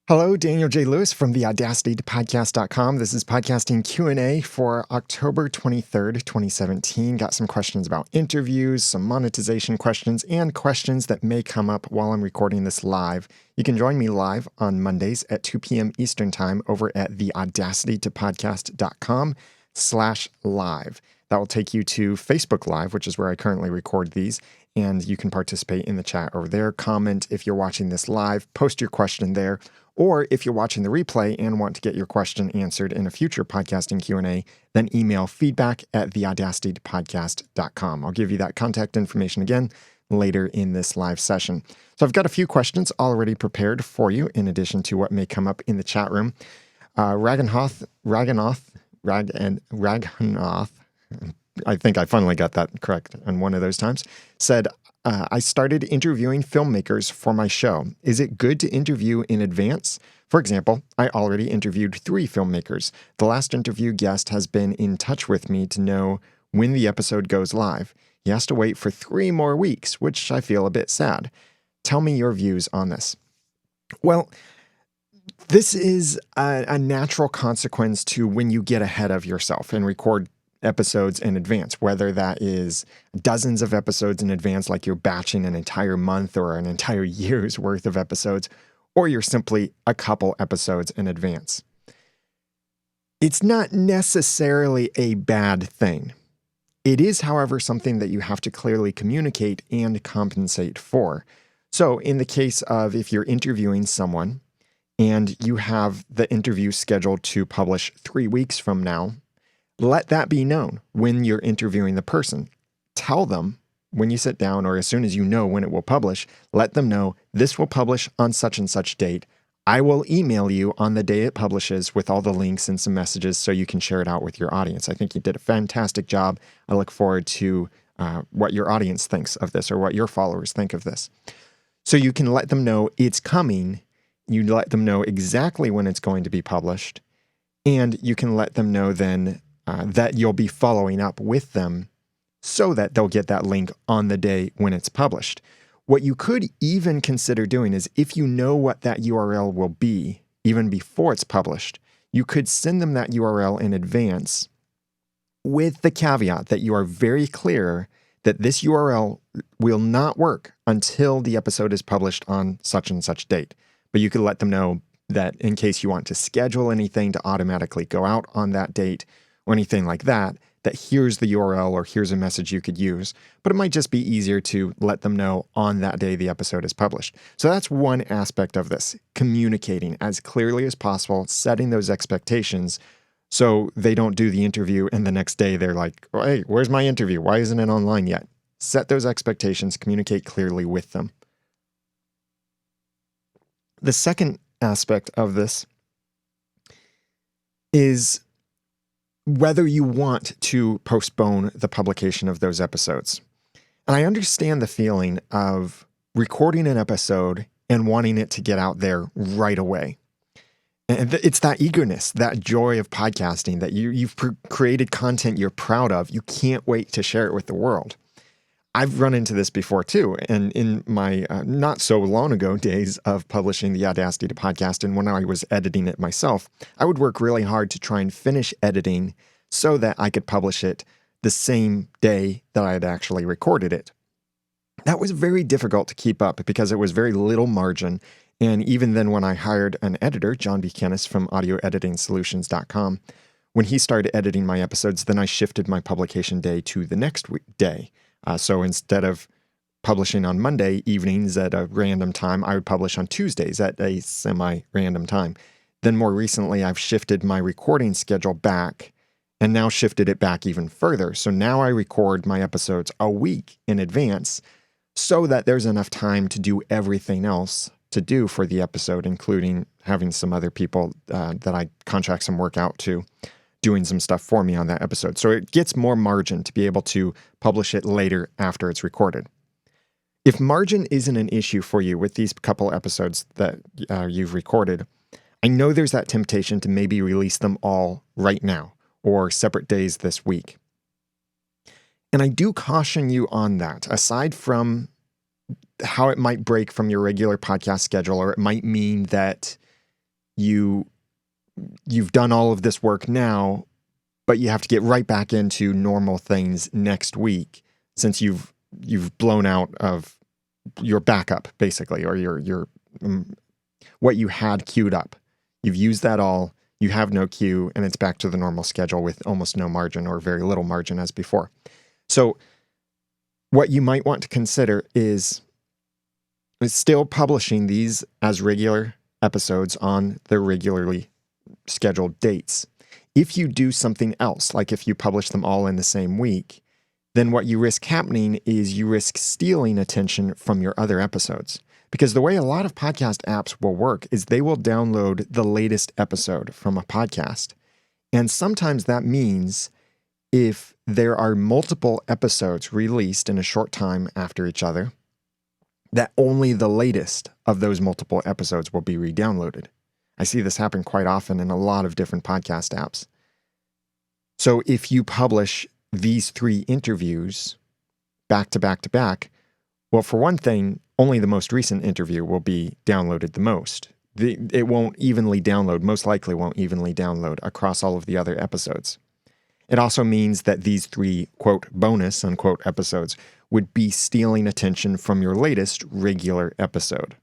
Hello, Daniel J. Lewis from the Audacity to podcast.com. This is podcasting Q&A for October 23rd, 2017. Got some questions about interviews, some monetization questions, and questions that may come up while I'm recording this live. You can join me live on Mondays at 2 p.m. Eastern Time over at the audacitytopodcast.com/live. That will take you to Facebook Live, which is where I currently record these, and you can participate in the chat over there. Comment if you're watching this live, post your question there. Or if you're watching the replay and want to get your question answered in a future podcasting Q&A, then email feedback@theaudacitypodcast.com. I'll give you that contact information again later in this live session. So I've got a few questions already prepared for you in addition to what may come up in the chat room. Raghunath, I think I finally got that correct on one of those times, said, I started interviewing filmmakers for my show. Is it good to interview in advance? For example, I already interviewed 3 filmmakers. The last interview guest has been in touch with me to know when the episode goes live. He has to wait for 3 more weeks, which I feel a bit sad. Tell me your views on this. Well, this is a natural consequence to when you get ahead of yourself and record episodes in advance, whether that is dozens of episodes in advance, like you're batching an entire month or an entire year's worth of episodes, or you're simply a couple episodes in advance. It's not necessarily a bad thing. It is, however, something that you have to clearly communicate and compensate for. So in the case of if you're interviewing someone and you have the interview scheduled to publish 3 weeks from now, let that be known when you're interviewing the person. Tell them when you sit down or as soon as you know when it will publish, let them know this will publish on such and such date. I will email you on the day it publishes with all the links and some messages so you can share it out with your audience. I think you did a fantastic job. I look forward to what your audience thinks of this or what your followers think of this. So you can let them know it's coming. You let them know exactly when it's going to be published. And you can let them know then that you'll be following up with them so that they'll get that link on the day when it's published. What you could even consider doing is if you know what that URL will be, even before it's published, you could send them that URL in advance with the caveat that you are very clear that this URL will not work until the episode is published on such and such date. But you could let them know that in case you want to schedule anything to automatically go out on that date, or anything like that, that here's the URL or here's a message you could use. But it might just be easier to let them know on that day the episode is published. So that's one aspect of this, communicating as clearly as possible, setting those expectations so they don't do the interview and the next day they're like, oh, hey, where's my interview? Why isn't it online yet? Set those expectations, communicate clearly with them. The second aspect of this is whether you want to postpone the publication of those episodes. And I understand the feeling of recording an episode and wanting it to get out there right away. And it's that eagerness, that joy of podcasting that you've created content you're proud of. You can't wait to share it with the world. I've run into this before too. And in my not so long ago days of publishing the Audacity to podcast, and when I was editing it myself, I would work really hard to try and finish editing so that I could publish it the same day that I had actually recorded it. That was very difficult to keep up because it was very little margin. And even then when I hired an editor, John Buchanan from audioeditingsolutions.com, when he started editing my episodes, then I shifted my publication day to the next day. So instead of publishing on Monday evenings at a random time, I would publish on Tuesdays at a semi-random time. Then more recently, I've shifted my recording schedule back and now shifted it back even further. So now I record my episodes a week in advance so that there's enough time to do everything else to do for the episode, including having some other people that I contract some work out to doing some stuff for me on that episode. So it gets more margin to be able to publish it later after it's recorded. If margin isn't an issue for you with these couple episodes that you've recorded, I know there's that temptation to maybe release them all right now or separate days this week. And I do caution you on that. Aside from how it might break from your regular podcast schedule, or it might mean that you've done all of this work now, but you have to get right back into normal things next week since you've blown out of your backup basically, or your what you had queued up. You've used that all. You have no queue, and it's back to the normal schedule with almost no margin or very little margin as before. So what you might want to consider is still publishing these as regular episodes on their regularly scheduled dates. If you do something else, like if you publish them all in the same week, then what you risk happening is you risk stealing attention from your other episodes. Because the way a lot of podcast apps will work is they will download the latest episode from a podcast. And sometimes that means if there are multiple episodes released in a short time after each other, that only the latest of those multiple episodes will be re-downloaded. I see this happen quite often in a lot of different podcast apps. So if you publish these 3 interviews back to back to back, well, for one thing, only the most recent interview will be downloaded the most. It won't evenly download, most likely won't evenly download across all of the other episodes. It also means that these 3, quote, bonus, unquote, episodes would be stealing attention from your latest regular episode.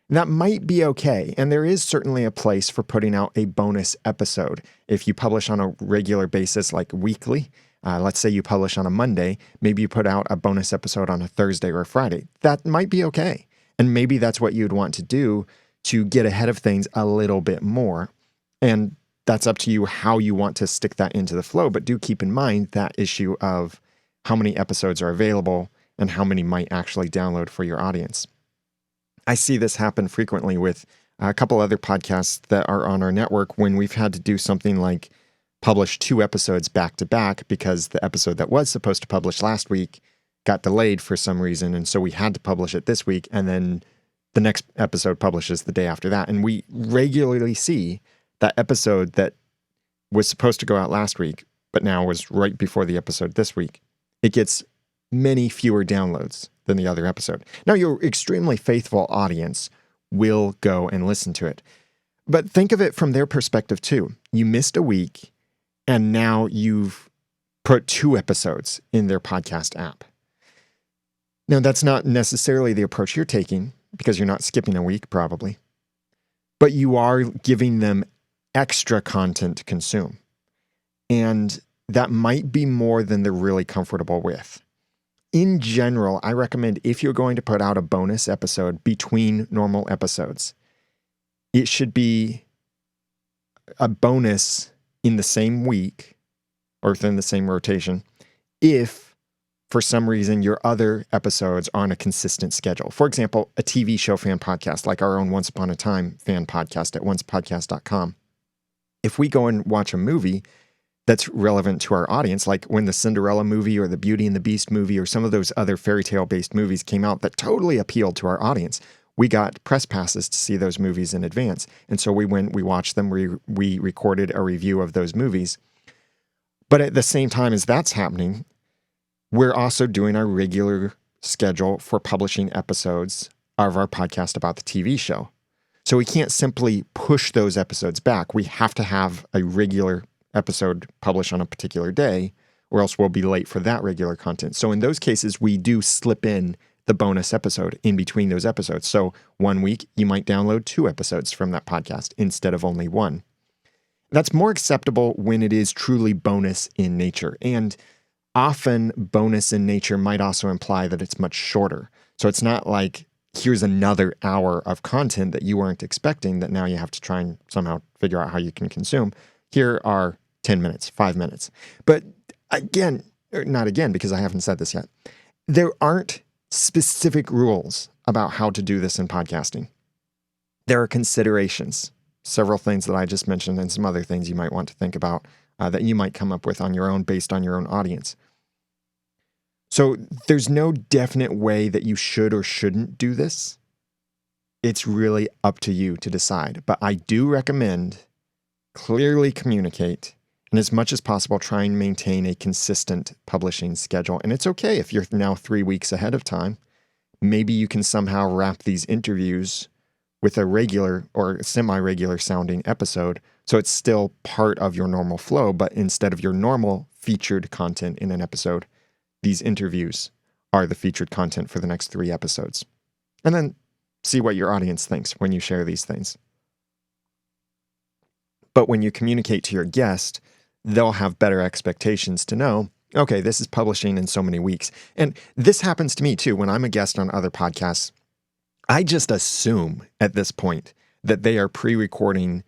That might be okay, and there is certainly a place for putting out a bonus episode. If you publish on a regular basis, like weekly, let's say you publish on a Monday, maybe you put out a bonus episode on a Thursday or a Friday. That might be okay. And maybe that's what you'd want to do to get ahead of things a little bit more. And that's up to you how you want to stick that into the flow. But do keep in mind that issue of how many episodes are available and how many might actually download for your audience. I see this happen frequently with a couple other podcasts that are on our network when we've had to do something like publish 2 episodes back to back because the episode that was supposed to publish last week got delayed for some reason. And so we had to publish it this week. And then the next episode publishes the day after that. And we regularly see that episode that was supposed to go out last week, but now was right before the episode this week. It gets many fewer downloads than the other episode. Now, your extremely faithful audience will go and listen to it. But think of it from their perspective too. You missed a week, and now you've put 2 episodes in their podcast app. Now, that's not necessarily the approach you're taking, because you're not skipping a week probably, but you are giving them extra content to consume. And that might be more than they're really comfortable with. In general, I recommend if you're going to put out a bonus episode between normal episodes, it should be a bonus in the same week or within the same rotation if for some reason your other episodes are on a consistent schedule. For example, a TV show fan podcast like our own Once Upon a Time fan podcast at oncepodcast.com. If we go and watch a movie that's relevant to our audience, like when the Cinderella movie or the Beauty and the Beast movie or some of those other fairy tale based movies came out that totally appealed to our audience, we got press passes to see those movies in advance. And so we went, we watched them, we recorded a review of those movies. But at the same time as that's happening, we're also doing our regular schedule for publishing episodes of our podcast about the TV show. So we can't simply push those episodes back. We have to have a regular episode published on a particular day, or else we'll be late for that regular content. So in those cases, we do slip in the bonus episode in between those episodes. So one week, you might download 2 episodes from that podcast instead of only 1. That's more acceptable when it is truly bonus in nature. And often bonus in nature might also imply that it's much shorter. So it's not like, here's another hour of content that you weren't expecting that now you have to try and somehow figure out how you can consume. Here are 10 minutes, 5 minutes. But again, or not again, because I haven't said this yet, there aren't specific rules about how to do this in podcasting. There are considerations, several things that I just mentioned and some other things you might want to think about that you might come up with on your own based on your own audience. So there's no definite way that you should or shouldn't do this. It's really up to you to decide. But I do recommend clearly communicate, and as much as possible, try and maintain a consistent publishing schedule. And it's okay if you're now 3 weeks ahead of time. Maybe you can somehow wrap these interviews with a regular or semi-regular sounding episode. So it's still part of your normal flow, but instead of your normal featured content in an episode, these interviews are the featured content for the next 3 episodes. And then see what your audience thinks when you share these things. But when you communicate to your guest, they'll have better expectations to know, okay, this is publishing in so many weeks. And this happens to me too. When I'm a guest on other podcasts, I just assume at this point that they are pre-recording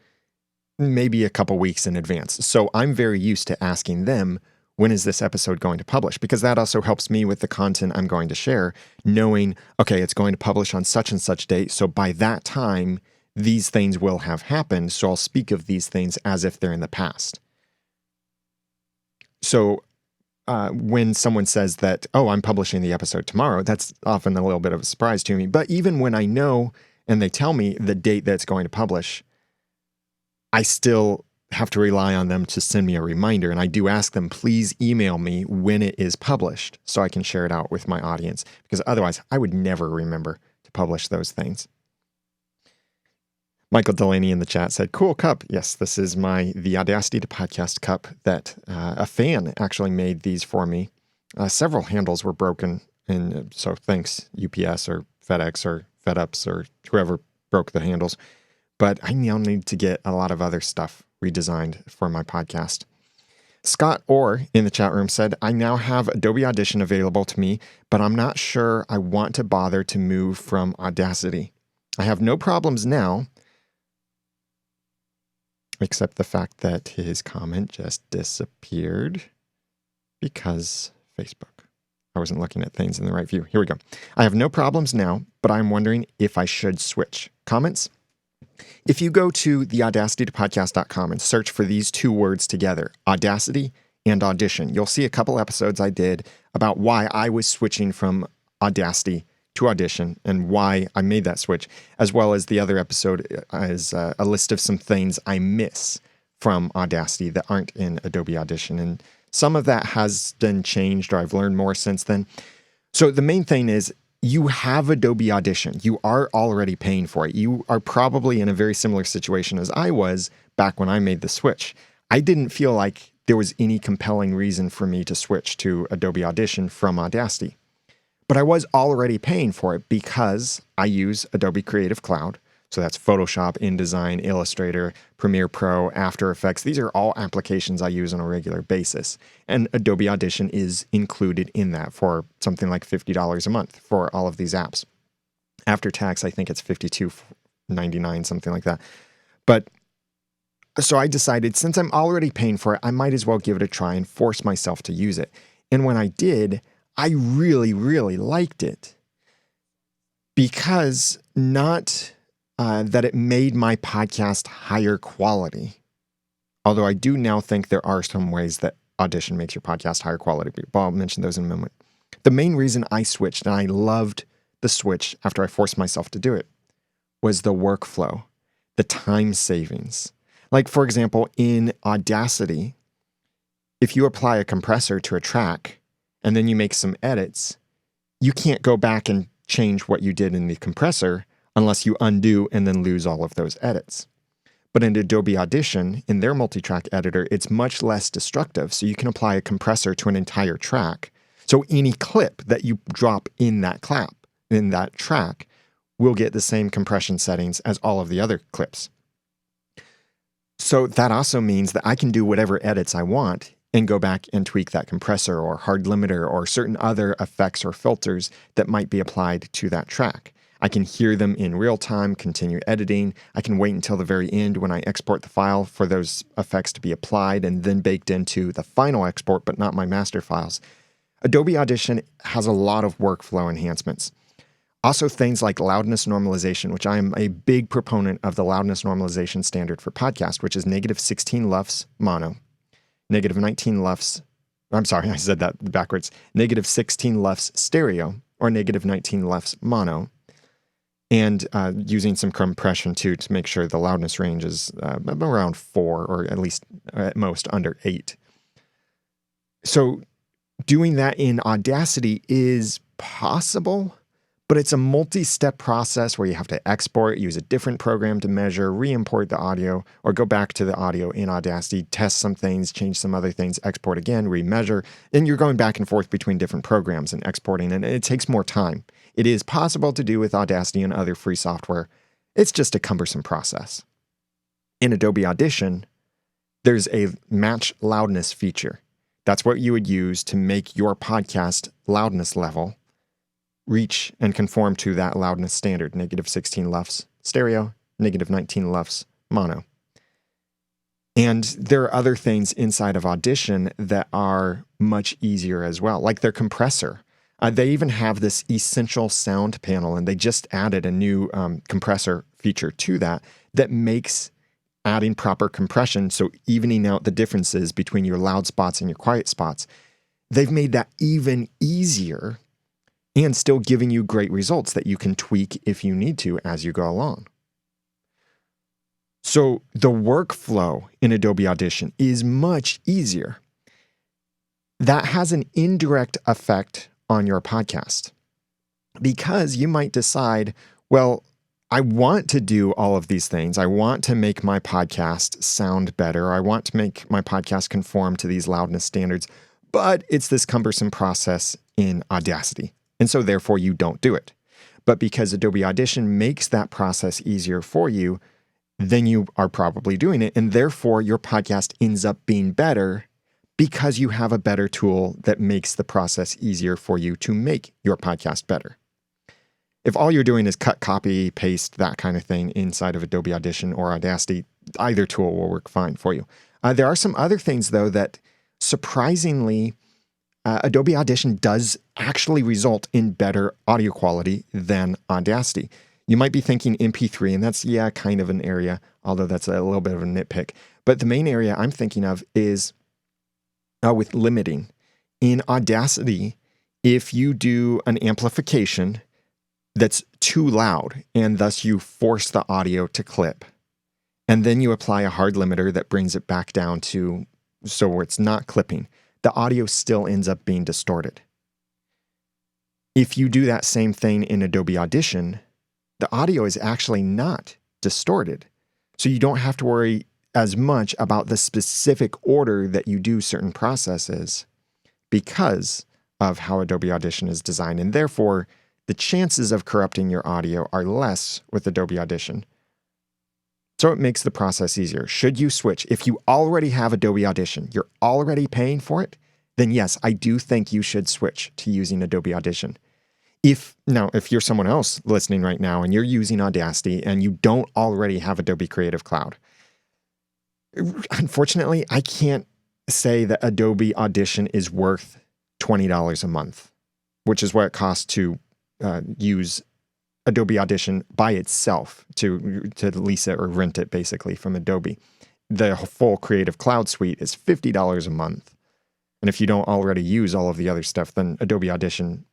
maybe a couple weeks in advance. So I'm very used to asking them, when is this episode going to publish? Because that also helps me with the content I'm going to share, knowing, okay, it's going to publish on such and such date. So by that time, these things will have happened. So I'll speak of these things as if they're in the past. So when someone says that, oh, I'm publishing the episode tomorrow, that's often a little bit of a surprise to me. But even when I know and they tell me the date that's going to publish, I still have to rely on them to send me a reminder. And I do ask them, please email me when it is published so I can share it out with my audience, because otherwise I would never remember to publish those things. Michael Delaney in the chat said, cool cup. Yes, this is the Audacity to Podcast cup that a fan actually made these for me. Several handles were broken, and so thanks UPS or FedEx or FedUps or whoever broke the handles. But I now need to get a lot of other stuff redesigned for my podcast. Scott Orr in the chat room said, I now have Adobe Audition available to me, but I'm not sure I want to bother to move from Audacity. I have no problems now, except the fact that his comment just disappeared because Facebook. I wasn't looking at things in the right view. Here we go. I have no problems now, but I'm wondering if I should switch. Comments? If you go to the audacitytopodcast.com and search for these 2 words together, Audacity and Audition, you'll see a couple episodes I did about why I was switching from Audacity to Audition and why I made that switch, as well as the other episode is a list of some things I miss from Audacity that aren't in Adobe Audition. And some of that has been changed, or I've learned more since then. So the main thing is, you have Adobe Audition. You are already paying for it. You are probably in a very similar situation as I was back when I made the switch. I didn't feel like there was any compelling reason for me to switch to Adobe Audition from Audacity. But I was already paying for it because I use Adobe Creative Cloud. So that's Photoshop, InDesign, Illustrator, Premiere Pro, After Effects. These are all applications I use on a regular basis. And Adobe Audition is included in that for something like $50 a month for all of these apps. After tax, I think it's $52.99, something like that. But so I decided, since I'm already paying for it, I might as well give it a try and force myself to use it. And when I did, I really, really liked it. Because not that it made my podcast higher quality. Although I do now think there are some ways that Audition makes your podcast higher quality, but I'll mention those in a moment. The main reason I switched, and I loved the switch after I forced myself to do it, was the workflow, the time savings. Like, for example, in Audacity, if you apply a compressor to a track and then you make some edits, you can't go back and change what you did in the compressor unless you undo and then lose all of those edits. But in Adobe Audition, in their multi-track editor, it's much less destructive. So you can apply a compressor to an entire track. So any clip that you drop in that track, will get the same compression settings as all of the other clips. So that also means that I can do whatever edits I want and go back and tweak that compressor or hard limiter or certain other effects or filters that might be applied to that track. I can hear them in real time, continue editing. I can wait until the very end when I export the file for those effects to be applied and then baked into the final export, but not my master files. Adobe Audition has a lot of workflow enhancements. Also things like loudness normalization, which I am a big proponent of the loudness normalization standard for podcast, which is -16 LUFS mono, -19 LUFS, I'm sorry, I said that backwards, -16 LUFS stereo, or -19 LUFS mono. And using some compression too to make sure the loudness range is around 4 or at least at most under 8. So doing that in Audacity is possible, but it's a multi-step process where you have to export, use a different program to measure, re-import the audio, or go back to the audio in Audacity, test some things, change some other things, export again, remeasure, and you're going back and forth between different programs and exporting, and it takes more time. It is possible to do with Audacity and other free software. It's just a cumbersome process. In Adobe Audition, there's a match loudness feature. That's what you would use to make your podcast loudness level reach and conform to that loudness standard, -16 LUFS stereo, -19 LUFS mono. And there are other things inside of Audition that are much easier as well, like their compressor. They even have this essential sound panel, and they just added a new compressor feature to that makes adding proper compression, so evening out the differences between your loud spots and your quiet spots. They've made that even easier and still giving you great results that you can tweak if you need to as you go along. So the workflow in Adobe Audition is much easier. That has an indirect effect on your podcast because you might decide, well, I want to do all of these things. I want to make my podcast sound better. I want to make my podcast conform to these loudness standards, but it's this cumbersome process in Audacity. And so therefore you don't do it. But because Adobe Audition makes that process easier for you, then you are probably doing it. And therefore your podcast ends up being better because you have a better tool that makes the process easier for you to make your podcast better. If all you're doing is cut, copy, paste, that kind of thing inside of Adobe Audition or Audacity, either tool will work fine for you. There are some other things, though, that surprisingly, Adobe Audition does actually result in better audio quality than Audacity. You might be thinking MP3, and that's, kind of an area, although that's a little bit of a nitpick. But the main area I'm thinking of is with limiting. In Audacity, if you do an amplification that's too loud, and thus you force the audio to clip, and then you apply a hard limiter that brings it back down to so where it's not clipping, the audio still ends up being distorted. If you do that same thing in Adobe Audition, the audio is actually not distorted. So you don't have to worry as much about the specific order that you do certain processes because of how Adobe Audition is designed. And therefore, the chances of corrupting your audio are less with Adobe Audition. So it makes the process easier. Should you switch? If you already have Adobe Audition, you're already paying for it, then yes, I do think you should switch to using Adobe Audition. If you're someone else listening right now and you're using Audacity and you don't already have Adobe Creative Cloud, unfortunately, I can't say that Adobe Audition is worth $20 a month, which is what it costs to use Adobe Audition by itself, to lease it or rent it basically from Adobe. The full Creative Cloud suite is $50 a month. And if you don't already use all of the other stuff, then Adobe Audition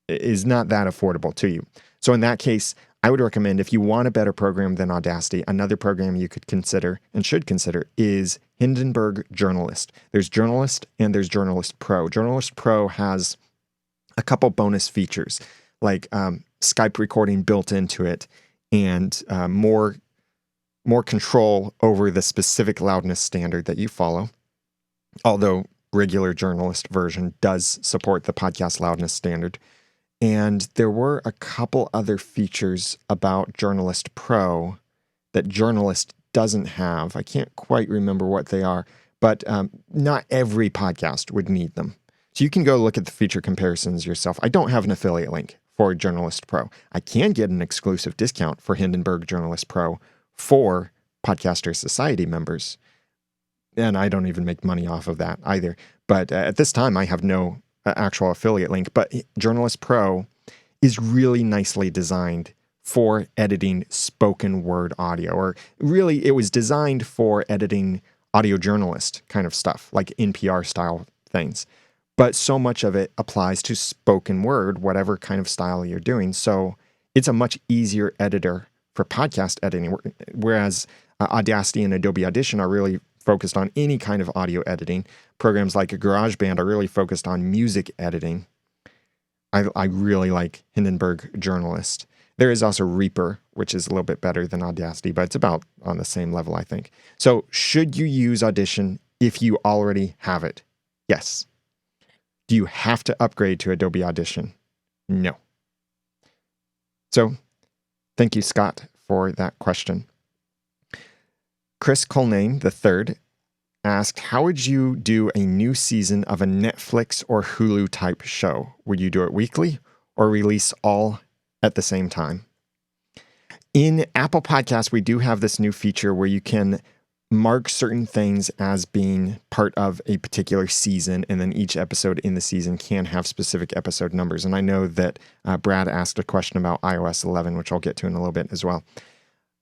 is not that affordable to you. So in that case, I would recommend, if you want a better program than Audacity, another program you could consider and should consider is Hindenburg Journalist. There's Journalist and there's Journalist Pro. Journalist Pro has a couple bonus features like Skype recording built into it and more control over the specific loudness standard that you follow. Although regular Journalist version does support the podcast loudness standard. And there were a couple other features about Journalist Pro that Journalist doesn't have. I can't quite remember what they are, but not every podcast would need them. So you can go look at the feature comparisons yourself. I don't have an affiliate link for Journalist Pro. I can get an exclusive discount for Hindenburg Journalist Pro for Podcaster Society members. And I don't even make money off of that either. But at this time, I have no actual affiliate link. But Journalist Pro is really nicely designed for editing spoken word audio. Or really, it was designed for editing audio journalist kind of stuff, like NPR style things. But so much of it applies to spoken word, whatever kind of style you're doing. So it's a much easier editor for podcast editing, whereas Audacity and Adobe Audition are really focused on any kind of audio editing. Programs like GarageBand are really focused on music editing. I really like Hindenburg Journalist. There is also Reaper, which is a little bit better than Audacity, but it's about on the same level, I think. So should you use Audition if you already have it? Yes. Do you have to upgrade to Adobe Audition? No. So thank you, Scott, for that question. Chris Cullnane III asked, how would you do a new season of a Netflix or Hulu type show? Would you do it weekly or release all at the same time? In Apple Podcasts, we do have this new feature where you can mark certain things as being part of a particular season, and then each episode in the season can have specific episode numbers. And I know that Brad asked a question about iOS 11, which I'll get to in a little bit as well.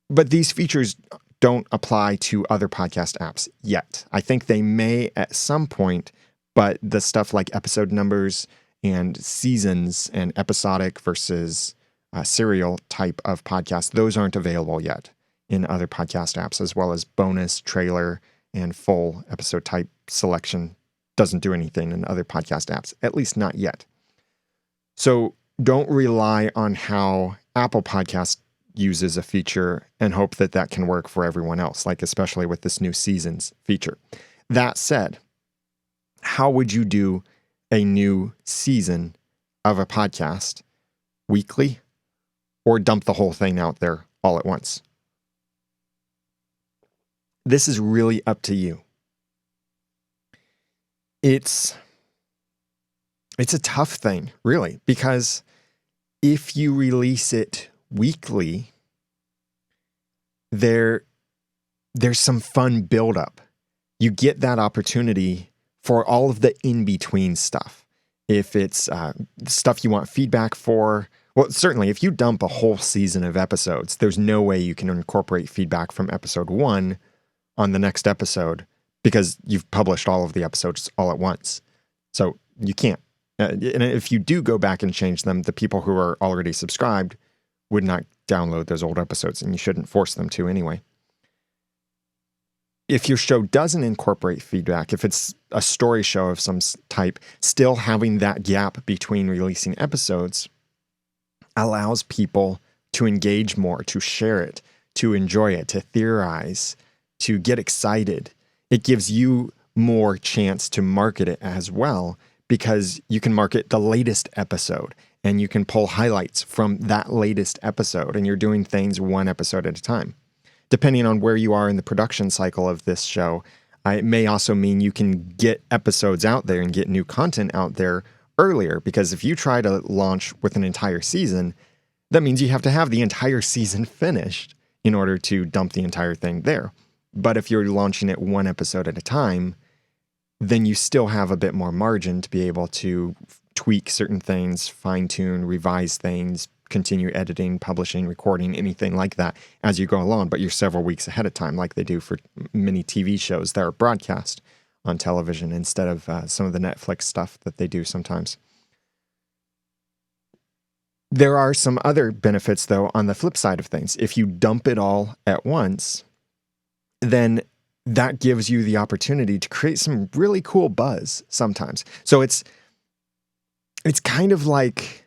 But these features don't apply to other podcast apps yet. I think they may at some point, but the stuff like episode numbers and seasons and episodic versus serial type of podcasts, those aren't available yet in other podcast apps, as well as bonus, trailer, and full episode type selection doesn't do anything in other podcast apps, at least not yet. So don't rely on how Apple Podcasts uses a feature and hope that that can work for everyone else, like especially with this new seasons feature. That said, how would you do a new season of a podcast weekly or dump the whole thing out there all at once? This is really up to you. It's a tough thing, really, because if you release it weekly, there's some fun buildup. You get that opportunity for all of the in-between stuff. If it's stuff you want feedback for, well, certainly if you dump a whole season of episodes, there's no way you can incorporate feedback from episode 1 on the next episode because you've published all of the episodes all at once. So you can't. And if you do go back and change them, the people who are already subscribed would not download those old episodes, and you shouldn't force them to anyway. If your show doesn't incorporate feedback, if it's a story show of some type, still having that gap between releasing episodes allows people to engage more, to share it, to enjoy it, to theorize, to get excited. It gives you more chance to market it as well, because you can market the latest episode and you can pull highlights from that latest episode, and you're doing things one episode at a time. Depending on where you are in the production cycle of this show, it may also mean you can get episodes out there and get new content out there earlier, because if you try to launch with an entire season, that means you have to have the entire season finished in order to dump the entire thing there. But if you're launching it one episode at a time, then you still have a bit more margin to be able to tweak certain things, fine-tune, revise things, continue editing, publishing, recording, anything like that as you go along, but you're several weeks ahead of time, like they do for many TV shows that are broadcast on television instead of some of the Netflix stuff that they do sometimes. There are some other benefits, though, on the flip side of things. If you dump it all at once, then that gives you the opportunity to create some really cool buzz sometimes. So it's kind of like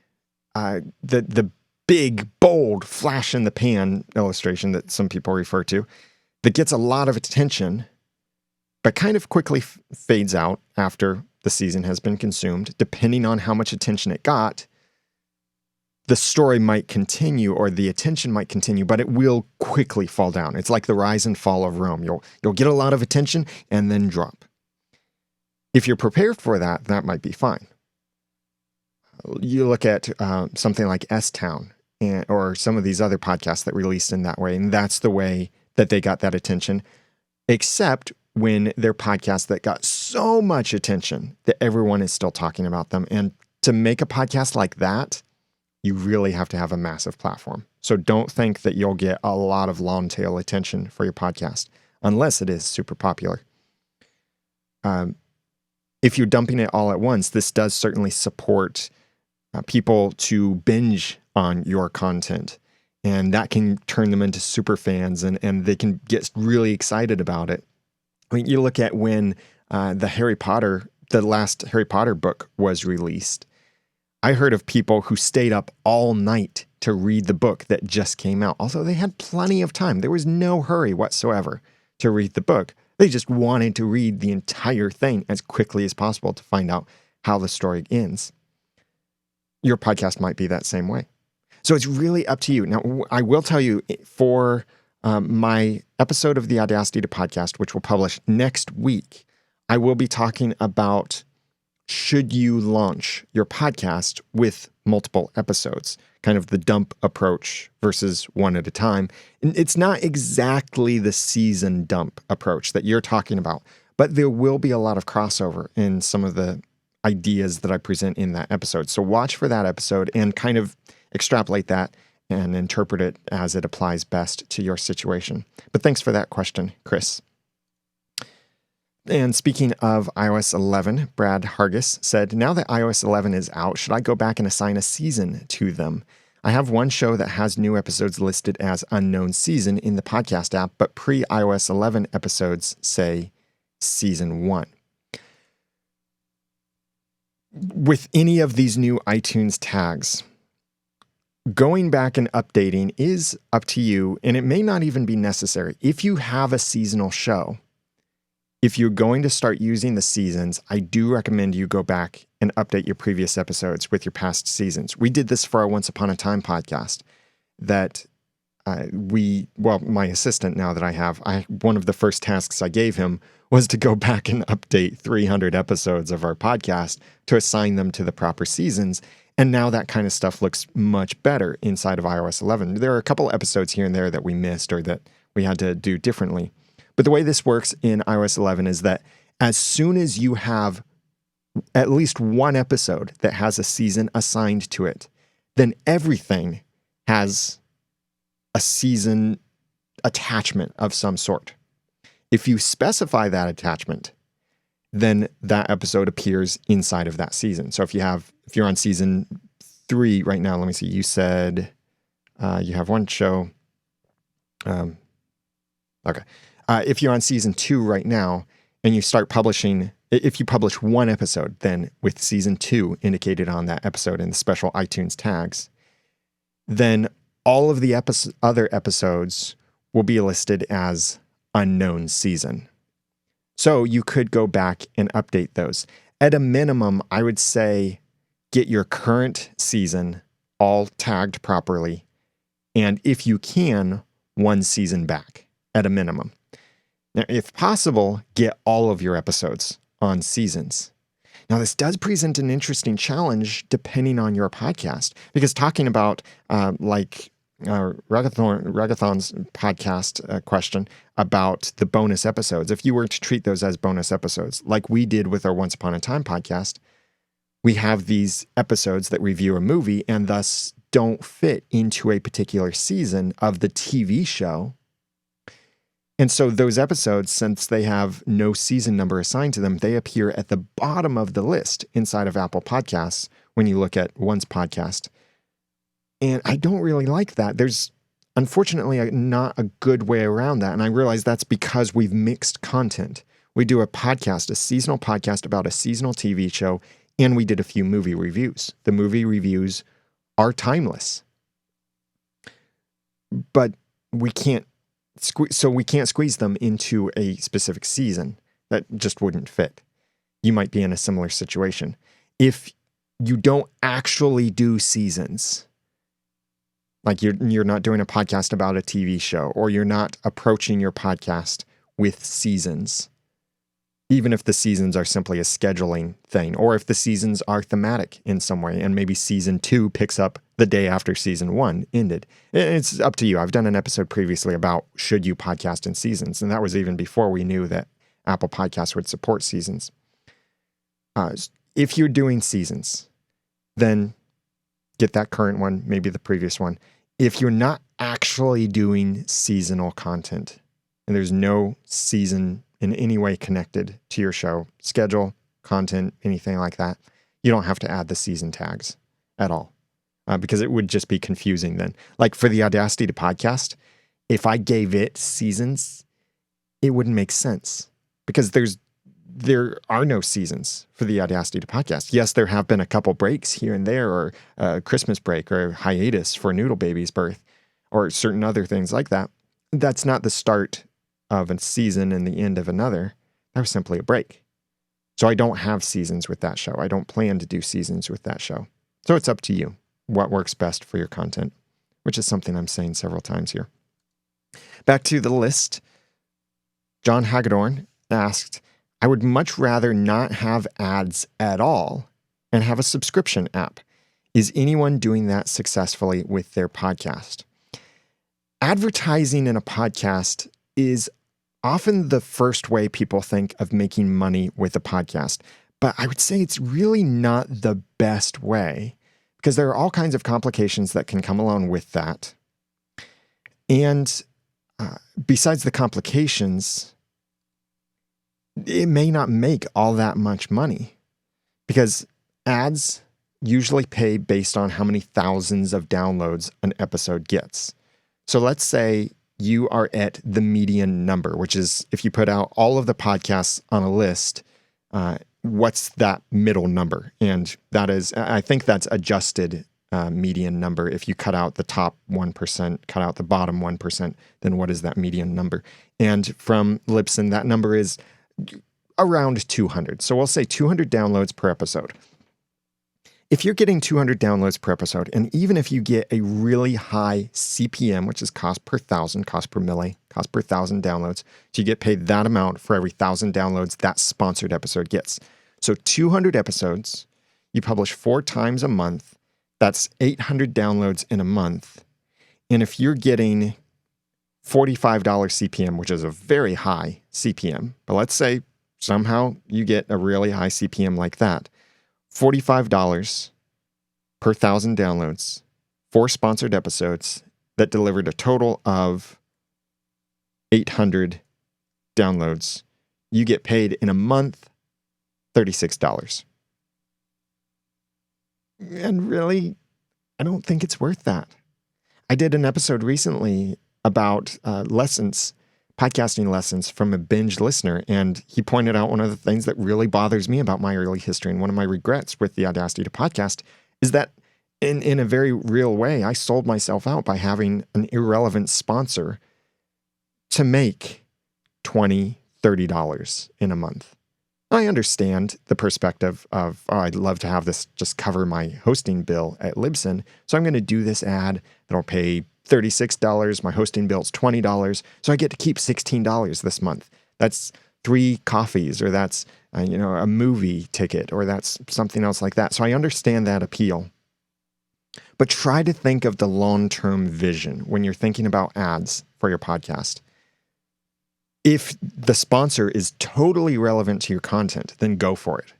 the big, bold, flash in the pan illustration that some people refer to that gets a lot of attention, but kind of quickly fades out after the season has been consumed. Depending on how much attention it got, the story might continue or the attention might continue, but it will quickly fall down. It's like the rise and fall of Rome. You'll get a lot of attention and then drop. If you're prepared for that, that might be fine. You look at something like S-Town or some of these other podcasts that released in that way, and that's the way that they got that attention, except when they're podcasts that got so much attention that everyone is still talking about them. And to make a podcast like that, you really have to have a massive platform. So don't think that you'll get a lot of long tail attention for your podcast, unless it is super popular. If you're dumping it all at once, this does certainly support people to binge on your content. And that can turn them into super fans, and they can get really excited about it. I mean, you look at when the last Harry Potter book was released. I heard of people who stayed up all night to read the book that just came out. Although they had plenty of time. There was no hurry whatsoever to read the book. They just wanted to read the entire thing as quickly as possible to find out how the story ends. Your podcast might be that same way. So it's really up to you. Now, I will tell you for my episode of the Audacity podcast, which will publish next week, I will be talking about should you launch your podcast with multiple episodes, kind of the dump approach versus one at a time. And it's not exactly the season dump approach that you're talking about, but there will be a lot of crossover in some of the ideas that I present in that episode. So watch for that episode and kind of extrapolate that and interpret it as it applies best to your situation. But thanks for that question, Chris. And speaking of iOS 11, Brad Hargis said, now that iOS 11 is out, should I go back and assign a season to them? I have one show that has new episodes listed as unknown season in the podcast app, but pre-iOS 11 episodes say season 1. With any of these new iTunes tags, going back and updating is up to you, and it may not even be necessary. If you have a seasonal show, if you're going to start using the seasons, I do recommend you go back and update your previous episodes with your past seasons. We did this for our Once Upon a Time podcast that my assistant now that I have, one of the first tasks I gave him was to go back and update 300 episodes of our podcast to assign them to the proper seasons. And now that kind of stuff looks much better inside of iOS 11. There are a couple episodes here and there that we missed or that we had to do differently. But the way this works in iOS 11 is that as soon as you have at least one episode that has a season assigned to it, then everything has a season attachment of some sort. If you specify that attachment, then that episode appears inside of that season. So if you're on season 3 right now, let me see, you said you have one show. Okay. If you're on season 2 right now and you start publishing, if you publish one episode, then with season 2 indicated on that episode in the special iTunes tags, then all of the other episodes will be listed as unknown season. So you could go back and update those. At a minimum, I would say get your current season all tagged properly. And if you can, one season back at a minimum. Now, if possible, get all of your episodes on seasons. Now, this does present an interesting challenge depending on your podcast, because talking about Raghunath's podcast question about the bonus episodes, if you were to treat those as bonus episodes, like we did with our Once Upon a Time podcast, we have these episodes that review a movie and thus don't fit into a particular season of the TV show. And so those episodes, since they have no season number assigned to them, they appear at the bottom of the list inside of Apple Podcasts when you look at one's podcast. And I don't really like that. There's unfortunately not a good way around that. And I realize that's because we've mixed content. We do a podcast, a seasonal podcast about a seasonal TV show, and we did a few movie reviews. The movie reviews are timeless. But we can't squeeze them into a specific season. That just wouldn't fit. You might be in a similar situation. If you don't actually do seasons, like you're not doing a podcast about a TV show, or you're not approaching your podcast with seasons, even if the seasons are simply a scheduling thing, or if the seasons are thematic in some way, and maybe season 2 picks up the day after season 1 ended. It's up to you. I've done an episode previously about should you podcast in seasons, and that was even before we knew that Apple Podcasts would support seasons. If you're doing seasons, then get that current one, maybe the previous one. If you're not actually doing seasonal content, and there's no season in any way connected to your show, schedule, content, anything like that, you don't have to add the season tags at all, because it would just be confusing then. Like for the Audacity to podcast, if I gave it seasons, it wouldn't make sense, because there's there are no seasons for the Audacity podcast. Yes, there have been a couple breaks here and there, or a Christmas break or hiatus for Noodle Baby's birth, or certain other things like that. That's not the start of a season and the end of another. That was simply a break. So I don't have seasons with that show. I don't plan to do seasons with that show. So it's up to you what works best for your content, which is something I'm saying several times here. Back to the list. John Hagedorn asked, I would much rather not have ads at all and have a subscription app. Is anyone doing that successfully with their podcast? Advertising in a podcast is often the first way people think of making money with a podcast. But I would say it's really not the best way, because there are all kinds of complications that can come along with that. And besides the complications, it may not make all that much money, because ads usually pay based on how many thousands of downloads an episode gets. So let's say you are at the median number, which is if you put out all of the podcasts on a list, what's that middle number? And that is, I think that's adjusted median number. If you cut out the top 1%, cut out the bottom 1%, then what is that median number? And from Libsyn, that number is around 200. So we'll say 200 downloads per episode. If you're getting 200 downloads per episode, and even if you get a really high CPM, which is cost per thousand, cost per milli, cost per thousand downloads, so you get paid that amount for every 1,000 downloads that sponsored episode gets. So 200 episodes, you publish 4 times a month, that's 800 downloads in a month. And if you're getting $45 CPM, which is a very high CPM, but let's say somehow you get a really high CPM like that, $45 per 1,000 downloads, 4 sponsored episodes that delivered a total of 800 downloads. You get paid in a month $36. And really, I don't think it's worth that. I did an episode recently about podcasting lessons from a binge listener, and he pointed out one of the things that really bothers me about my early history, and one of my regrets with the Audacity to podcast is that in a very real way, I sold myself out by having an irrelevant sponsor to make $20, $30 in a month. I understand the perspective of, oh, I'd love to have this just cover my hosting bill at Libsyn, so I'm going to do this ad that'll pay $36, my hosting bill's $20, so I get to keep $16 this month. That's 3 coffees, or that's a movie ticket, or that's something else like that. So I understand that appeal. But try to think of the long-term vision when you're thinking about ads for your podcast. If the sponsor is totally relevant to your content, then go for it.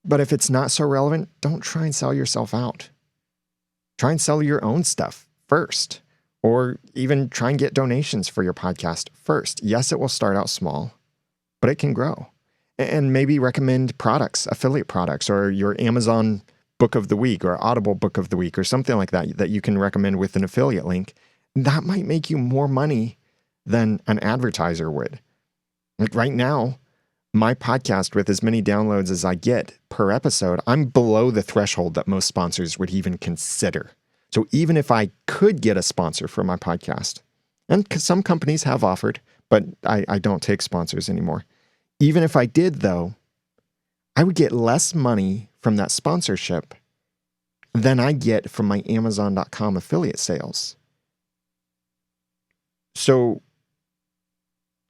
But if it's not so relevant, don't try and sell yourself out. Try and sell your own stuff first, or even try and get donations for your podcast first. Yes, it will start out small, but it can grow. And maybe recommend products, affiliate products, or your Amazon book of the week or Audible book of the week or something like that that you can recommend with an affiliate link. That might make you more money than an advertiser would. Like right now, my podcast, with as many downloads as I get per episode, I'm below the threshold that most sponsors would even consider. So even if I could get a sponsor for my podcast, and some companies have offered, but I don't take sponsors anymore. Even if I did, though, I would get less money from that sponsorship than I get from my Amazon.com affiliate sales. So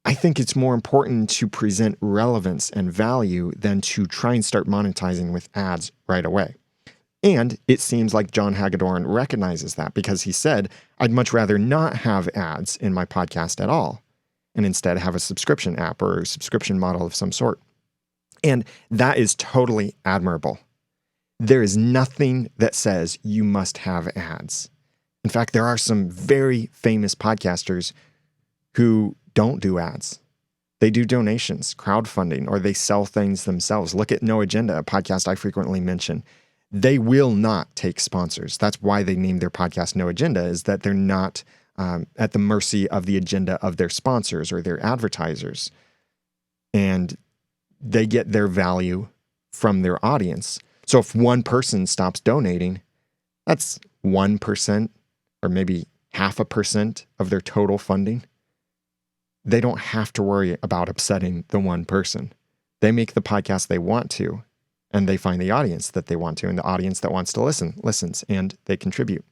I think it's more important to present relevance and value than to try and start monetizing with ads right away. And it seems like John Hagedorn recognizes that, because he said, I'd much rather not have ads in my podcast at all, and instead have a subscription app or a subscription model of some sort. And that is totally admirable. There is nothing that says you must have ads. In fact, there are some very famous podcasters who don't do ads. They do donations, crowdfunding, or they sell things themselves. Look at No Agenda, a podcast I frequently mention. They will not take sponsors. That's why they named their podcast No Agenda, is that they're not at the mercy of the agenda of their sponsors or their advertisers. And they get their value from their audience. So if one person stops donating, that's 1% or maybe 0.5% of their total funding. They don't have to worry about upsetting the one person. They make the podcast they want to, and they find the audience that they want to, and the audience that wants to listens, and they contribute.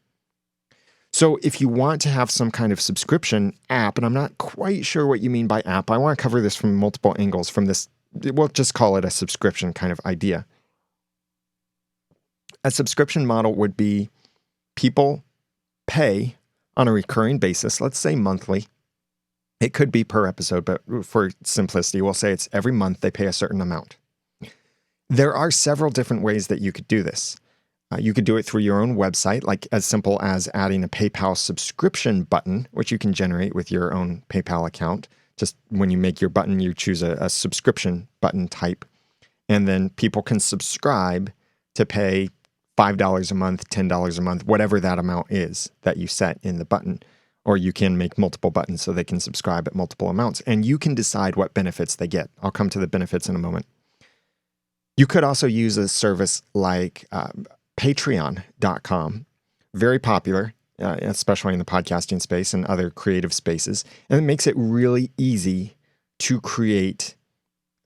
So if you want to have some kind of subscription app, and I'm not quite sure what you mean by app, I want to cover this from multiple angles from this, we'll just call it a subscription kind of idea. A subscription model would be people pay on a recurring basis, let's say monthly. It could be per episode, but for simplicity, we'll say it's every month they pay a certain amount. There are several different ways that you could do this. You could do it through your own website, like as simple as adding a PayPal subscription button, which you can generate with your own PayPal account. Just when you make your button, you choose a subscription button type, and then people can subscribe to pay $5 a month, $10 a month, whatever that amount is that you set in the button. Or you can make multiple buttons so they can subscribe at multiple amounts, and you can decide what benefits they get. I'll come to the benefits in a moment. You could also use a service like Patreon.com, very popular, especially in the podcasting space and other creative spaces. And it makes it really easy to create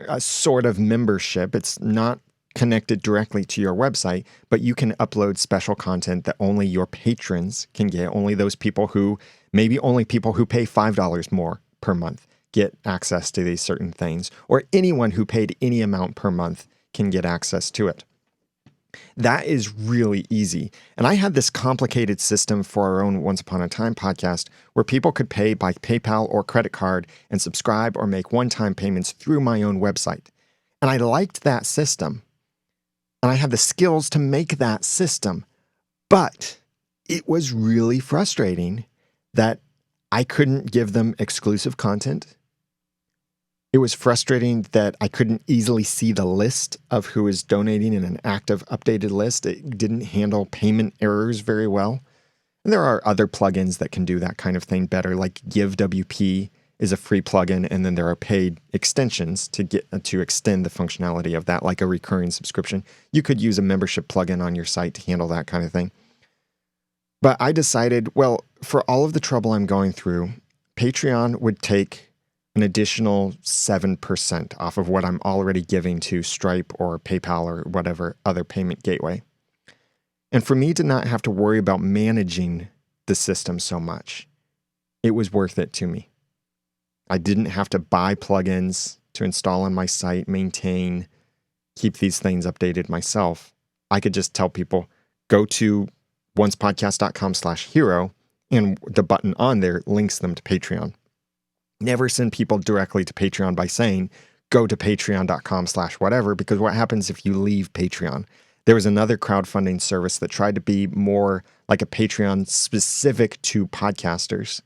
a sort of membership. It's not connected directly to your website, but you can upload special content that only your patrons can get. Only those people who, maybe only people who pay $5 more per month get access to these certain things, or anyone who paid any amount per month can get access to it. That is really easy. And I had this complicated system for our own Once Upon a Time podcast where people could pay by PayPal or credit card and subscribe or make one-time payments through my own website. And I liked that system. And I had the skills to make that system. But it was really frustrating that I couldn't give them exclusive content. It was frustrating that I couldn't easily see the list of who is donating in an active, updated list. It didn't handle payment errors very well. And there are other plugins that can do that kind of thing better, like GiveWP is a free plugin, and then there are paid extensions to extend the functionality of that, like a recurring subscription. You could use a membership plugin on your site to handle that kind of thing. But I decided, well, for all of the trouble I'm going through, Patreon would take an additional 7% off of what I'm already giving to Stripe or PayPal or whatever other payment gateway. And for me to not have to worry about managing the system so much, it was worth it to me. I didn't have to buy plugins to install on my site, maintain, keep these things updated myself. I could just tell people, go to oncepodcast.com/hero, and the button on there links them to Patreon. Never send people directly to Patreon by saying, go to patreon.com/whatever, because what happens if you leave Patreon? There was another crowdfunding service that tried to be more like a Patreon specific to podcasters.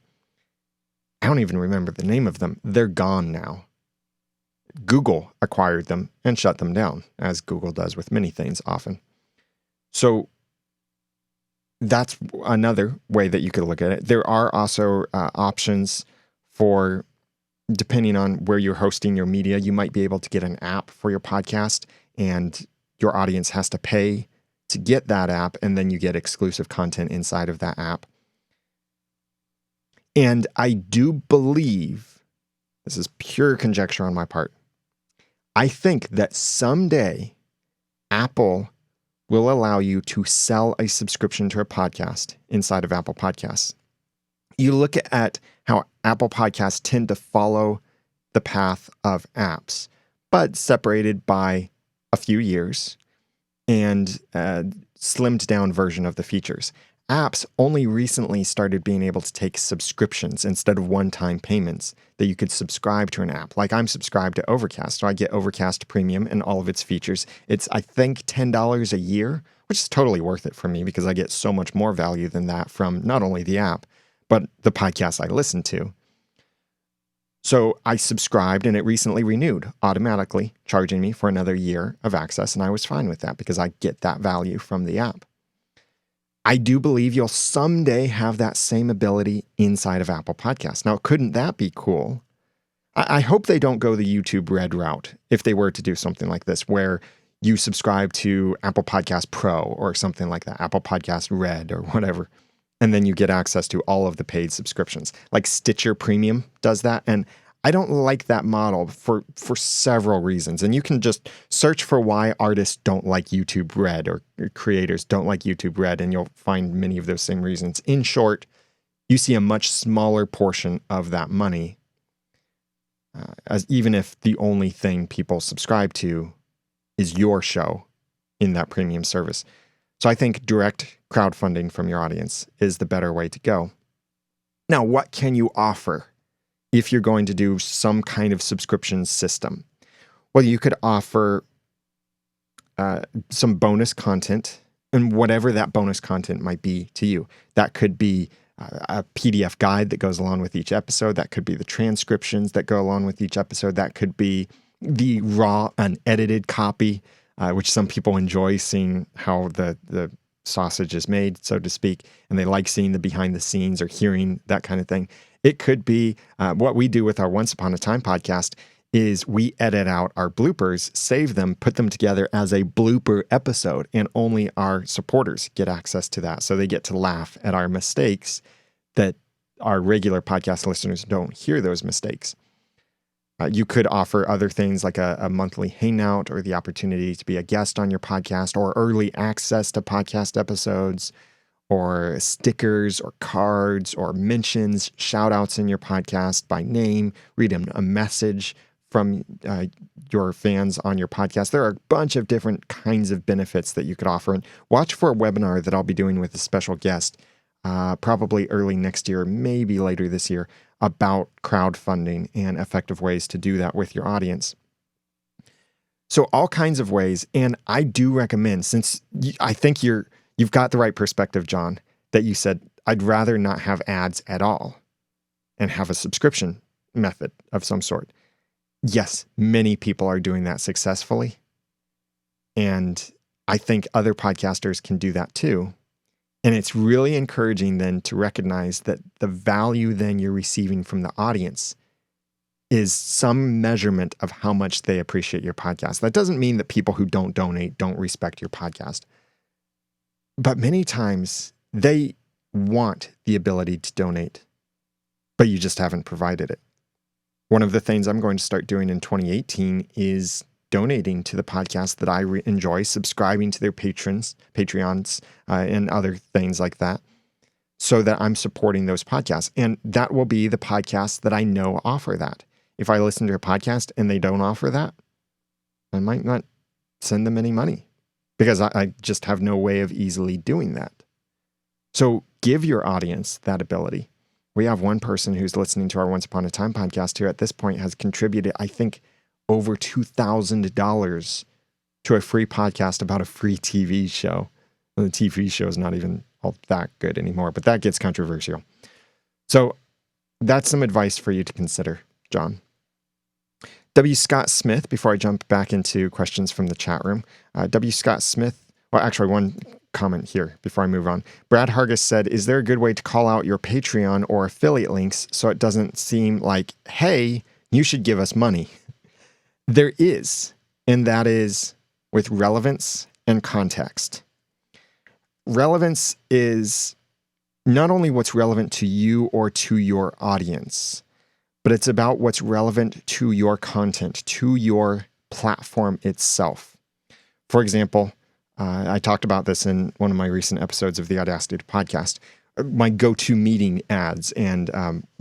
I don't even remember the name of them. They're gone now. Google acquired them and shut them down, as Google does with many things often. So that's another way that you could look at it. There are also options for, depending on where you're hosting your media, you might be able to get an app for your podcast, and your audience has to pay to get that app, and then you get exclusive content inside of that app. And I do believe, this is pure conjecture on my part, I think that someday Apple will allow you to sell a subscription to a podcast inside of Apple Podcasts. You look at how Apple Podcasts tend to follow the path of apps, but separated by a few years and a slimmed down version of the features. Apps only recently started being able to take subscriptions instead of one-time payments, that you could subscribe to an app. Like I'm subscribed to Overcast, so I get Overcast Premium and all of its features. It's, I think, $10 a year, which is totally worth it for me because I get so much more value than that from not only the app, but the podcasts I listen to. So I subscribed, and it recently renewed automatically, charging me for another year of access, and I was fine with that because I get that value from the app. I do believe you'll someday have that same ability inside of Apple Podcasts. Now, couldn't that be cool? I hope they don't go the YouTube Red route if they were to do something like this, where you subscribe to Apple Podcast Pro or something like that, Apple Podcast Red or whatever, and then you get access to all of the paid subscriptions. Like Stitcher Premium does that, and I don't like that model for several reasons. And you can just search for why artists don't like YouTube Red or creators don't like YouTube Red, and you'll find many of those same reasons. In short, you see a much smaller portion of that money, as even if the only thing people subscribe to is your show in that premium service. So I think direct crowdfunding from your audience is the better way to go. Now, what can you offer if you're going to do some kind of subscription system? Well, you could offer some bonus content, and whatever that bonus content might be to you. That could be a PDF guide that goes along with each episode. That could be the transcriptions that go along with each episode. That could be the raw, unedited copy, which some people enjoy seeing how the sausage is made, so to speak, and they like seeing the behind the scenes or hearing that kind of thing. It could be what we do with our Once Upon a Time podcast is we edit out our bloopers, save them, put them together as a blooper episode, and only our supporters get access to that. So they get to laugh at our mistakes that our regular podcast listeners don't hear those mistakes. You could offer other things like a monthly hangout or the opportunity to be a guest on your podcast or early access to podcast episodes or stickers or cards or mentions, shout outs in your podcast by name, read a message from your fans on your podcast. There are a bunch of different kinds of benefits that you could offer. And watch for a webinar that I'll be doing with a special guest probably early next year, maybe later this year, about crowdfunding and effective ways to do that with your audience. So all kinds of ways. And I do recommend, since I think you've got the right perspective, John, that you said, I'd rather not have ads at all and have a subscription method of some sort. Yes, many people are doing that successfully. And I think other podcasters can do that too. And it's really encouraging then to recognize that the value then you're receiving from the audience is some measurement of how much they appreciate your podcast. That doesn't mean that people who don't donate don't respect your podcast. But many times they want the ability to donate, but you just haven't provided it. One of the things I'm going to start doing in 2018 is donating to the podcast that I enjoy, subscribing to their Patreons, and other things like that, so that I'm supporting those podcasts. And that will be the podcasts that I know offer that. If I listen to a podcast and they don't offer that, I might not send them any money because I just have no way of easily doing that. So give your audience that ability. We have one person who's listening to our Once Upon a Time podcast here at this point has contributed, I think, over $2,000 to a free podcast about a free TV show. The TV show is not even all that good anymore, but that gets controversial. So that's some advice for you to consider, John. W. Scott Smith, before I jump back into questions from the chat room, W. Scott Smith, well, actually one comment here before I move on. Brad Hargis said, is there a good way to call out your Patreon or affiliate links so it doesn't seem like, hey, you should give us money? There is, and that is with relevance and context. Relevance is not only what's relevant to you or to your audience, but it's about what's relevant to your content, to your platform itself. For example, I talked about this in one of my recent episodes of the Audacity podcast. My go-to meeting ads and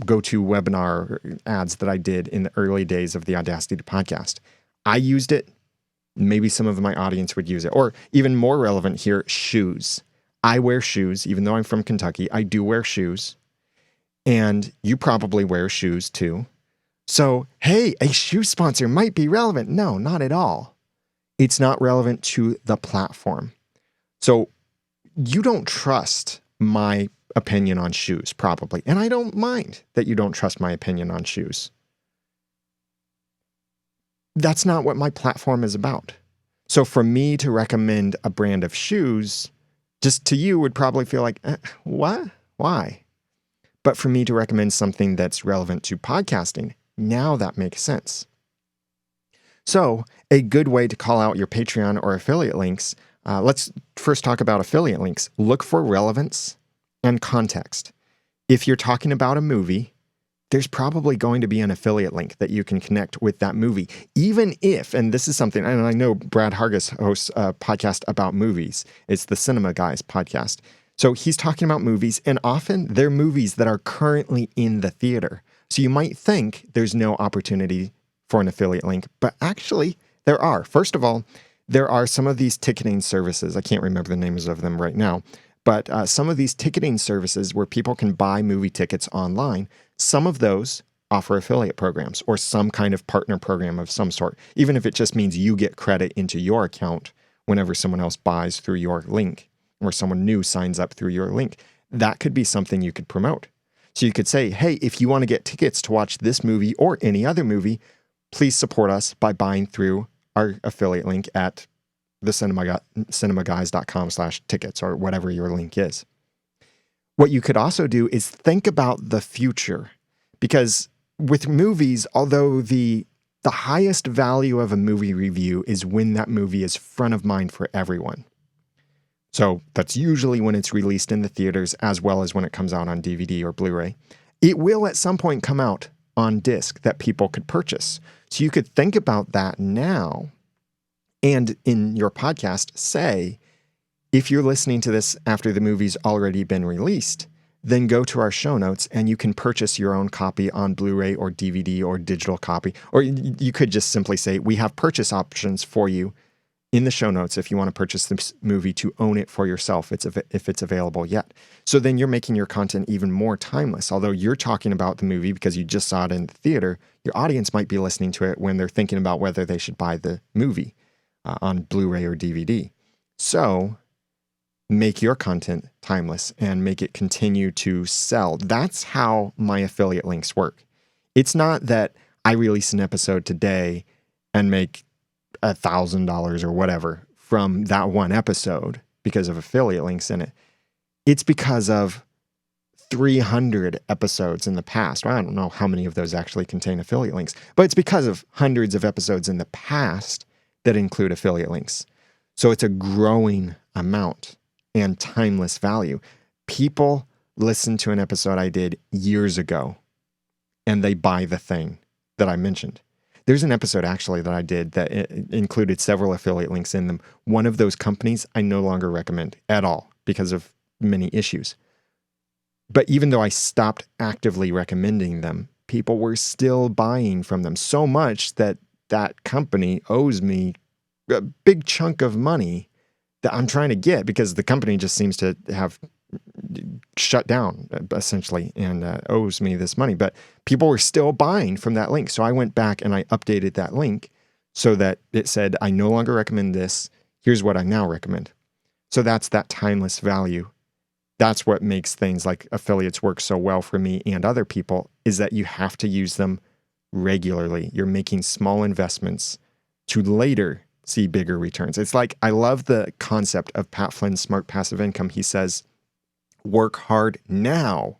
go-to webinar ads that I did in the early days of the Audacity podcast. I used it. Maybe some of my audience would use it. Or even more relevant here, shoes. I wear shoes. Even though I'm from Kentucky, I do wear shoes. And you probably wear shoes too. So, hey, a shoe sponsor might be relevant. No, not at all. It's not relevant to the platform. So you don't trust my opinion on shoes, probably. And I don't mind that you don't trust my opinion on shoes. That's not what my platform is about. So for me to recommend a brand of shoes, just to you would probably feel like, what? Why? But for me to recommend something that's relevant to podcasting, Now that makes sense. So a good way to call out your Patreon or affiliate links, let's first talk about affiliate links. Look for relevance and context. If you're talking about a movie, there's probably going to be an affiliate link that you can connect with that movie. Even if, and this is something, and I know Brad Hargis hosts a podcast about movies. It's the Cinema Guys podcast. So he's talking about movies, and often they're movies that are currently in the theater. So you might think there's no opportunity for an affiliate link, but actually there are. First of all, there are some of these ticketing services. I can't remember the names of them right now, but some of these ticketing services where people can buy movie tickets online, some of those offer affiliate programs or some kind of partner program of some sort, even if it just means you get credit into your account whenever someone else buys through your link or someone new signs up through your link. That could be something you could promote. So you could say, hey, if you want to get tickets to watch this movie or any other movie, please support us by buying through our affiliate link at cinemaguys.com/tickets or whatever your link is. What you could also do is think about the future, because with movies, although the highest value of a movie review is when that movie is front of mind for everyone. So that's usually when it's released in the theaters as well as when it comes out on DVD or Blu-ray. It will at some point come out on disc that people could purchase. So you could think about that now and in your podcast say, if you're listening to this after the movie's already been released, then go to our show notes and you can purchase your own copy on Blu-ray or DVD or digital copy. Or you could just simply say, we have purchase options for you in the show notes if you want to purchase this movie to own it for yourself if it's available yet. So then you're making your content even more timeless. Although you're talking about the movie because you just saw it in the theater, your audience might be listening to it when they're thinking about whether they should buy the movie on Blu-ray or DVD. So make your content timeless and make it continue to sell. That's how my affiliate links work. It's not that I release an episode today and make $1,000 or whatever from that one episode because of affiliate links in it. It's because of 300 episodes in the past. Well, I don't know how many of those actually contain affiliate links, but it's because of hundreds of episodes in the past that include affiliate links. So it's a growing amount and timeless value. People listen to an episode I did years ago and they buy the thing that I mentioned. There's an episode actually that I did that included several affiliate links in them. One of those companies I no longer recommend at all because of many issues. But even though I stopped actively recommending them, people were still buying from them so much that that company owes me a big chunk of money that I'm trying to get because the company just seems to have shut down essentially and owes me this money. But people were still buying from that link. So I went back and I updated that link so that it said, I no longer recommend this. Here's what I now recommend. So that's that timeless value. That's what makes things like affiliates work so well for me and other people, is that you have to use them regularly. You're making small investments to later see bigger returns. It's like, I love the concept of Pat Flynn's Smart Passive Income. He says, work hard now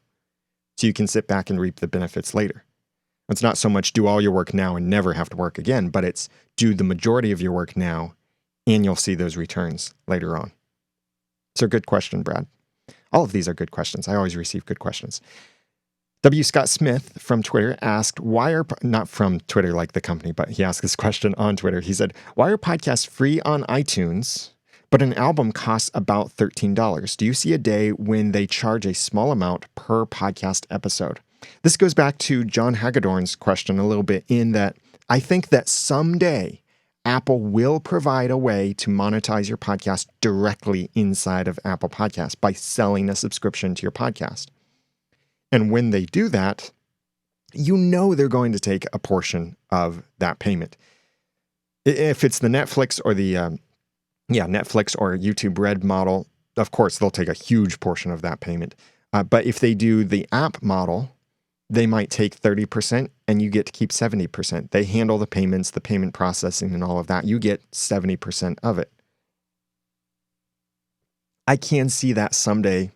so you can sit back and reap the benefits later. It's not so much do all your work now and never have to work again, but it's do the majority of your work now and you'll see those returns later on. It's a good question, Brad. All of these are good questions. I always receive good questions. W. Scott Smith from Twitter asked, why are, not from Twitter like the company, but he asked this question on Twitter. He said, why are podcasts free on iTunes, but an album costs about $13? Do you see a day when they charge a small amount per podcast episode? This goes back to John Hagedorn's question a little bit, in that I think that someday Apple will provide a way to monetize your podcast directly inside of Apple Podcasts by selling a subscription to your podcast. And when they do that, you know they're going to take a portion of that payment. If it's the Netflix or the Netflix or YouTube Red model, of course, they'll take a huge portion of that payment. But if they do the app model, they might take 30% and you get to keep 70%. They handle the payments, the payment processing and all of that. You get 70% of it. I can see that someday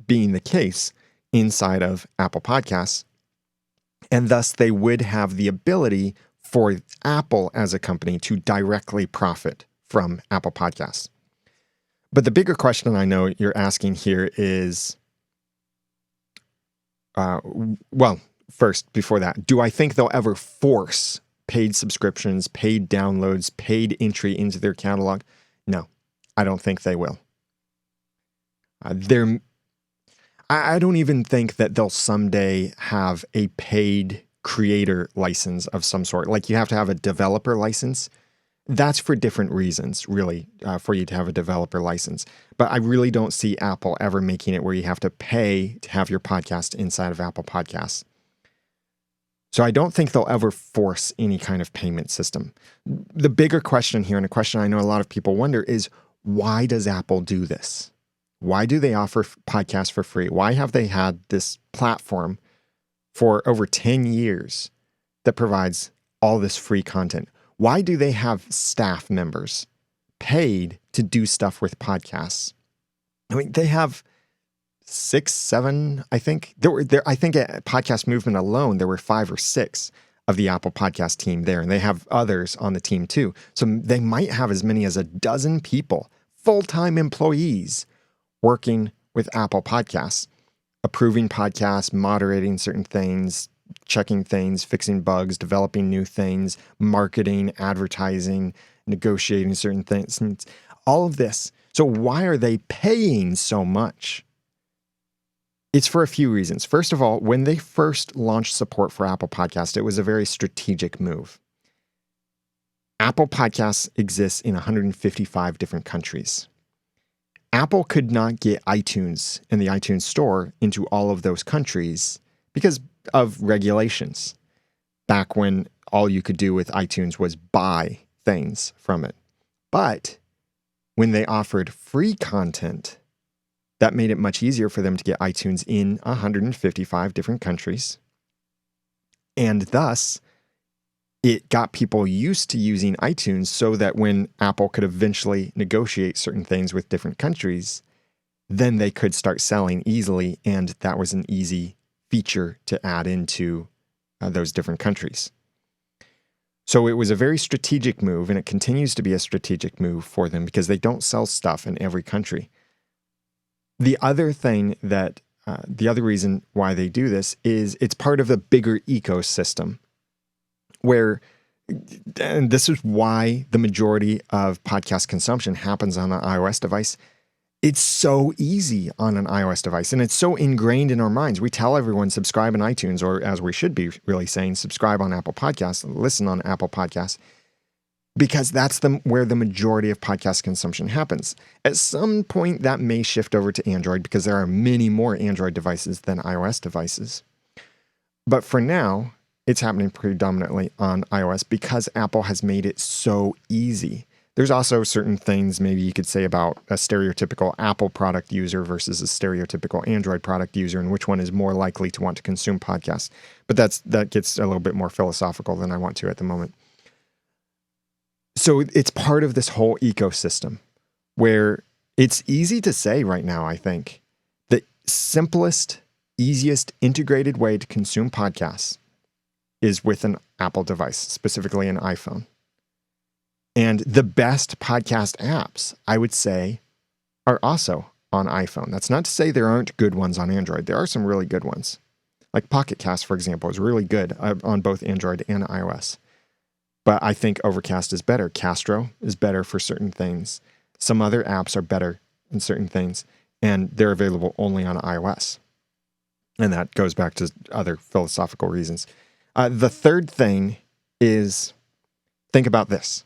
being the case inside of Apple Podcasts. And thus, they would have the ability for Apple as a company to directly profit from Apple Podcasts. But the bigger question I know you're asking here is, well, first, before that, do I think they'll ever force paid subscriptions, paid downloads, paid entry into their catalog? No, I don't think they will. I don't even think that they'll someday have a paid creator license of some sort. Like you have to have a developer license. That's for different reasons, really, for you to have a developer license. But I really don't see Apple ever making it where you have to pay to have your podcast inside of Apple Podcasts. So I don't think they'll ever force any kind of payment system. The bigger question here, and a question I know a lot of people wonder, is why does Apple do this? Why do they offer podcasts for free? Why have they had this platform for over 10 years that provides all this free content? Why do they have staff members paid to do stuff with podcasts? I mean, they have 6, 7, I think. I think at Podcast Movement alone, there were 5 or 6 of the Apple Podcast team there, and they have others on the team too. So they might have as many as a dozen people, full-time employees, working with Apple Podcasts, approving podcasts, moderating certain things, checking things, fixing bugs, developing new things, marketing, advertising, negotiating certain things, all of this. So why are they paying so much? It's for a few reasons. First of all, when they first launched support for Apple Podcasts, it was a very strategic move. Apple Podcasts exists in 155 different countries. Apple could not get iTunes and the iTunes Store into all of those countries because of regulations. Back when all you could do with iTunes was buy things from it. But when they offered free content, that made it much easier for them to get iTunes in 155 different countries. And thus, it got people used to using iTunes so that when Apple could eventually negotiate certain things with different countries, then they could start selling easily, and that was an easy feature to add into those different countries. So it was a very strategic move, and it continues to be a strategic move for them because they don't sell stuff in every country. The other reason why they do this is it's part of a bigger ecosystem where, and this is why the majority of podcast consumption happens on an iOS device. It's so easy on an iOS device, and it's so ingrained in our minds. We tell everyone subscribe on iTunes, or as we should be really saying, subscribe on Apple Podcasts, listen on Apple Podcasts, because that's where the majority of podcast consumption happens. At some point, that may shift over to Android because there are many more Android devices than iOS devices. But for now, it's happening predominantly on iOS because Apple has made it so easy. There's also certain things maybe you could say about a stereotypical Apple product user versus a stereotypical Android product user and which one is more likely to want to consume podcasts. But that gets a little bit more philosophical than I want to at the moment. So it's part of this whole ecosystem where it's easy to say right now, I think, the simplest, easiest integrated way to consume podcasts is with an Apple device, specifically an iPhone. And the best podcast apps, I would say, are also on iPhone. That's not to say there aren't good ones on Android. There are some really good ones. Like Pocket Cast, for example, is really good on both Android and iOS. But I think Overcast is better. Castro is better for certain things. Some other apps are better in certain things, and they're available only on iOS. And that goes back to other philosophical reasons. The third thing is, think about this.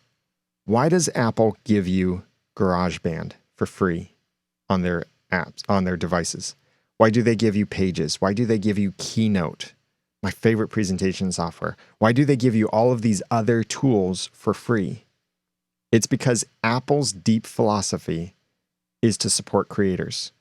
Why does Apple give you GarageBand for free on their apps, on their devices? Why do they give you Pages? Why do they give you Keynote, my favorite presentation software? Why do they give you all of these other tools for free? It's because Apple's deep philosophy is to support creators.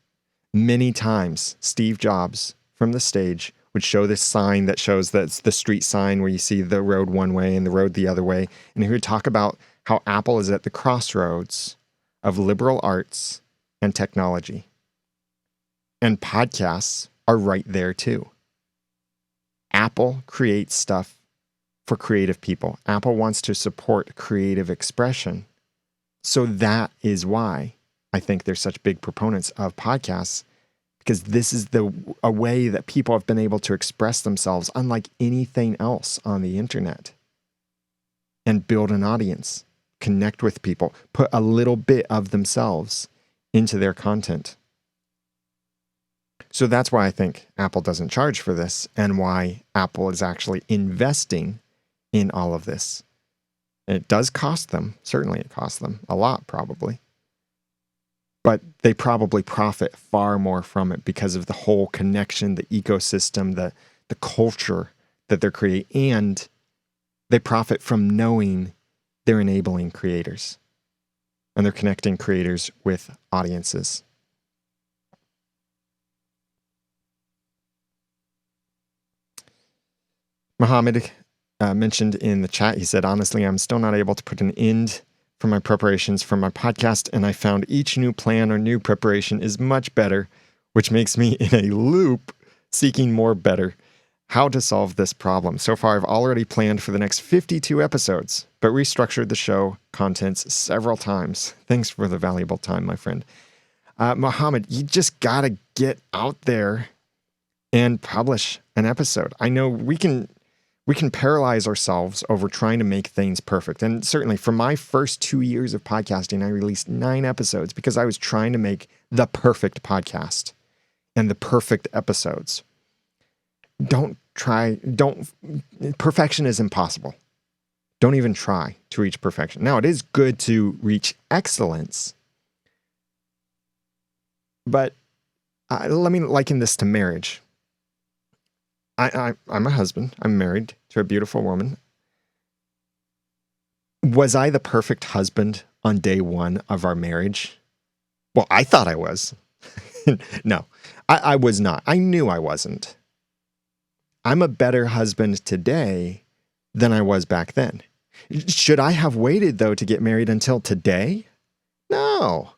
Many times, Steve Jobs from the stage would show this sign that shows that's the street sign where you see the road one way and the road the other way. And he would talk about how Apple is at the crossroads of liberal arts and technology. And podcasts are right there too. Apple creates stuff for creative people. Apple wants to support creative expression. So that is why I think they're such big proponents of podcasts, because this is a way that people have been able to express themselves unlike anything else on the internet and build an audience, connect with people, put a little bit of themselves into their content. So that's why I think Apple doesn't charge for this and why Apple is actually investing in all of this. And it does cost them. Certainly it costs them a lot, probably. But they probably profit far more from it because of the whole connection, the ecosystem, the culture that they're creating. And they profit from knowing they're enabling creators. And they're connecting creators with audiences. Mohammed mentioned in the chat, he said, honestly, I'm still not able to put an end for my preparations for my podcast, and I found each new plan or new preparation is much better, which makes me in a loop seeking more better. How to solve this problem? So far, I've already planned for the next 52 episodes, but restructured the show contents several times. Thanks for the valuable time, my friend. Mohammed, you just got to get out there and publish an episode. I know we can paralyze ourselves over trying to make things perfect. And certainly for my first 2 years of podcasting, I released 9 episodes because I was trying to make the perfect podcast and the perfect episodes. Perfection is impossible. Don't even try to reach perfection. Now, it is good to reach excellence, but let me liken this to marriage. I'm a husband. I'm married to a beautiful woman. Was I the perfect husband on day one of our marriage? Well, I thought I was. No, I was not. I knew I wasn't. I'm a better husband today than I was back then. Should I have waited, though, to get married until today? No,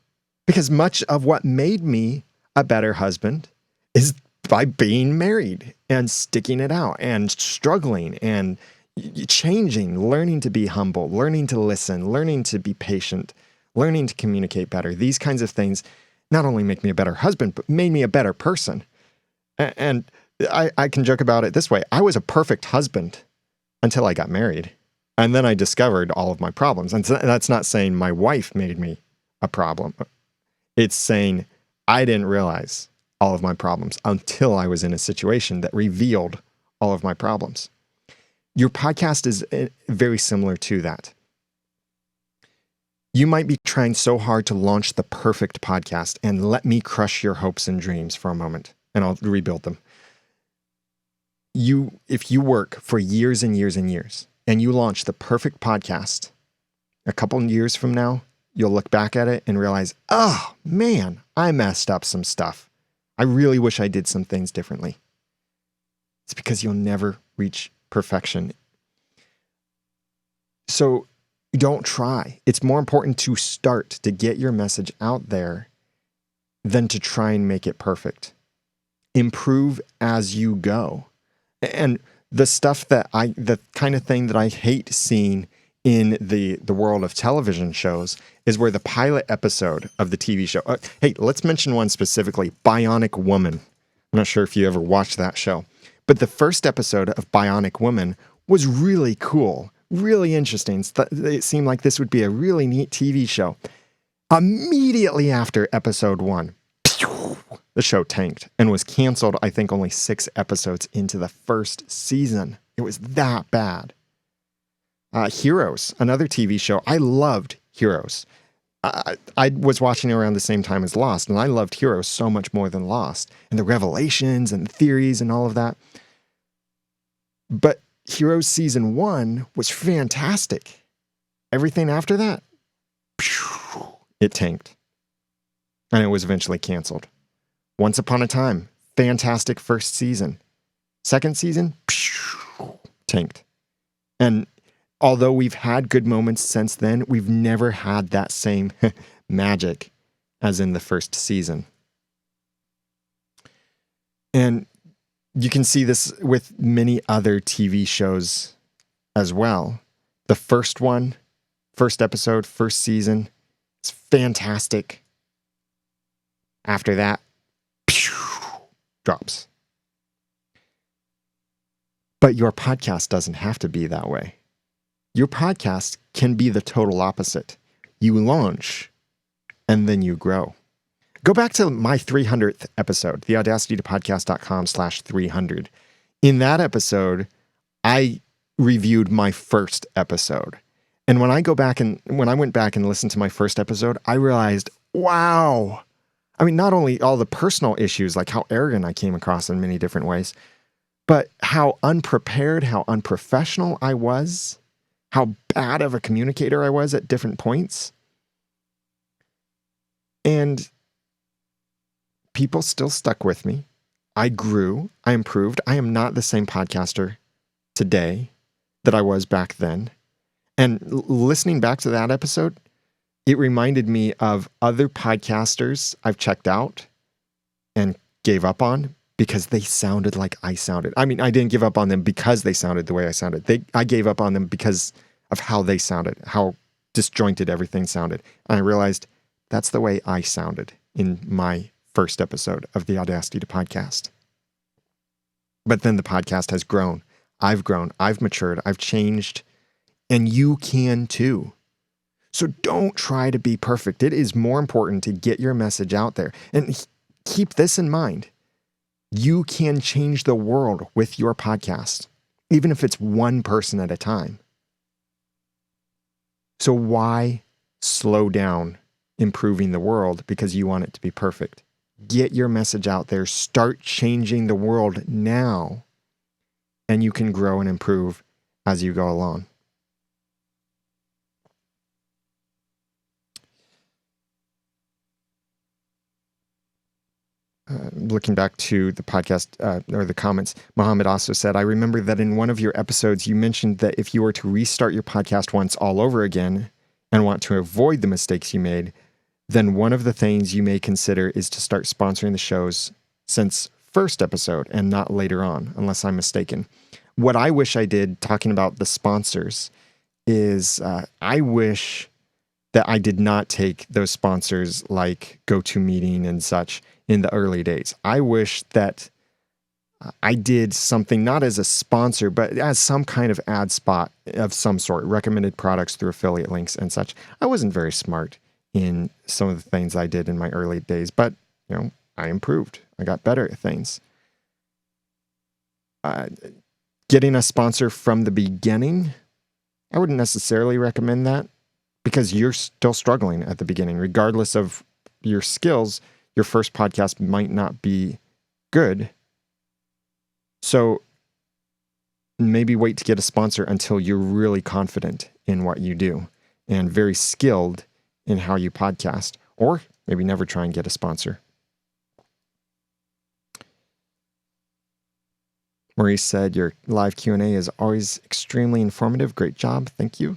because much of what made me a better husband is by being married and sticking it out and struggling and changing, learning to be humble, learning to listen, learning to be patient, learning to communicate better. These kinds of things not only make me a better husband, but made me a better person. And I can joke about it this way. I was a perfect husband until I got married. And then I discovered all of my problems. And that's not saying my wife made me a problem. It's saying I didn't realize all of my problems until I was in a situation that revealed all of my problems. Your podcast is very similar to that. You might be trying so hard to launch the perfect podcast, and let me crush your hopes and dreams for a moment, and I'll rebuild them. If you work for years and years and years, and you launch the perfect podcast, a couple of years from now, you'll look back at it and realize, oh man, I messed up some stuff. I really wish I did some things differently. It's because you'll never reach perfection. So don't try. It's more important to start to get your message out there than to try and make it perfect. Improve as you go. And the kind of thing that I hate seeing in the world of television shows is where the pilot episode of the TV show. Hey, let's mention one specifically, Bionic Woman. I'm not sure if you ever watched that show, but the first episode of Bionic Woman was really cool, really interesting. It seemed like this would be a really neat TV show. Immediately after episode 1, the show tanked and was canceled, I think, only 6 episodes into the first season. It was that bad. Heroes, another TV show. I loved Heroes. I was watching it around the same time as Lost, and I loved Heroes so much more than Lost, and the revelations and the theories and all of that. But Heroes season 1 was fantastic. Everything after that, it tanked. And it was eventually canceled. Once Upon a Time, fantastic first season. Second season, tanked. And although we've had good moments since then, we've never had that same magic as in the first season. And You can see this with many other TV shows as well. The first episode, first season, it's fantastic. After that, drops. But your podcast doesn't have to be that way. Your podcast can be the total opposite. You launch and then you grow. Go back to my 300th episode, the audacitytopodcast.com/300. In that episode, I reviewed my first episode. And when I went back and listened to my first episode, I realized, wow. I mean, not only all the personal issues, like how arrogant I came across in many different ways, but how unprepared, how unprofessional I was, how bad of a communicator I was at different points. And people still stuck with me. I grew, I improved. I am not the same podcaster today that I was back then. And listening back to that episode, it reminded me of other podcasters I've checked out and gave up on because they sounded like I sounded. I mean, I didn't give up on them because they sounded the way I sounded. I gave up on them because of how they sounded, how disjointed everything sounded. And I realized that's the way I sounded in my first episode of the Audacity to Podcast. But then the podcast has grown. I've grown. I've matured. I've changed. And you can too. So don't try to be perfect. It is more important to get your message out there. And keep this in mind. You can change the world with your podcast, even if it's one person at a time. So why slow down improving the world because you want it to be perfect? Get your message out there. Start changing the world now, and you can grow and improve as you go along. Looking back to the podcast or the comments, Mohammed also said, I remember that in one of your episodes, you mentioned that if you were to restart your podcast once all over again and want to avoid the mistakes you made, then one of the things you may consider is to start sponsoring the shows since first episode and not later on, unless I'm mistaken. What I wish I did, talking about the sponsors, is I wish that I did not take those sponsors like GoToMeeting and such in the early days. I wish that I did something not as a sponsor, but as some kind of ad spot of some sort, recommended products through affiliate links and such. I wasn't very smart in some of the things I did in my early days, but I improved. I got better at things. Getting a sponsor from the beginning, I wouldn't necessarily recommend that because you're still struggling at the beginning. Regardless of your skills, your first podcast might not be good. So maybe wait to get a sponsor until you're really confident in what you do and very skilled in how you podcast, or maybe never try and get a sponsor. Maurice said, your live Q&A is always extremely informative. Great job. Thank you.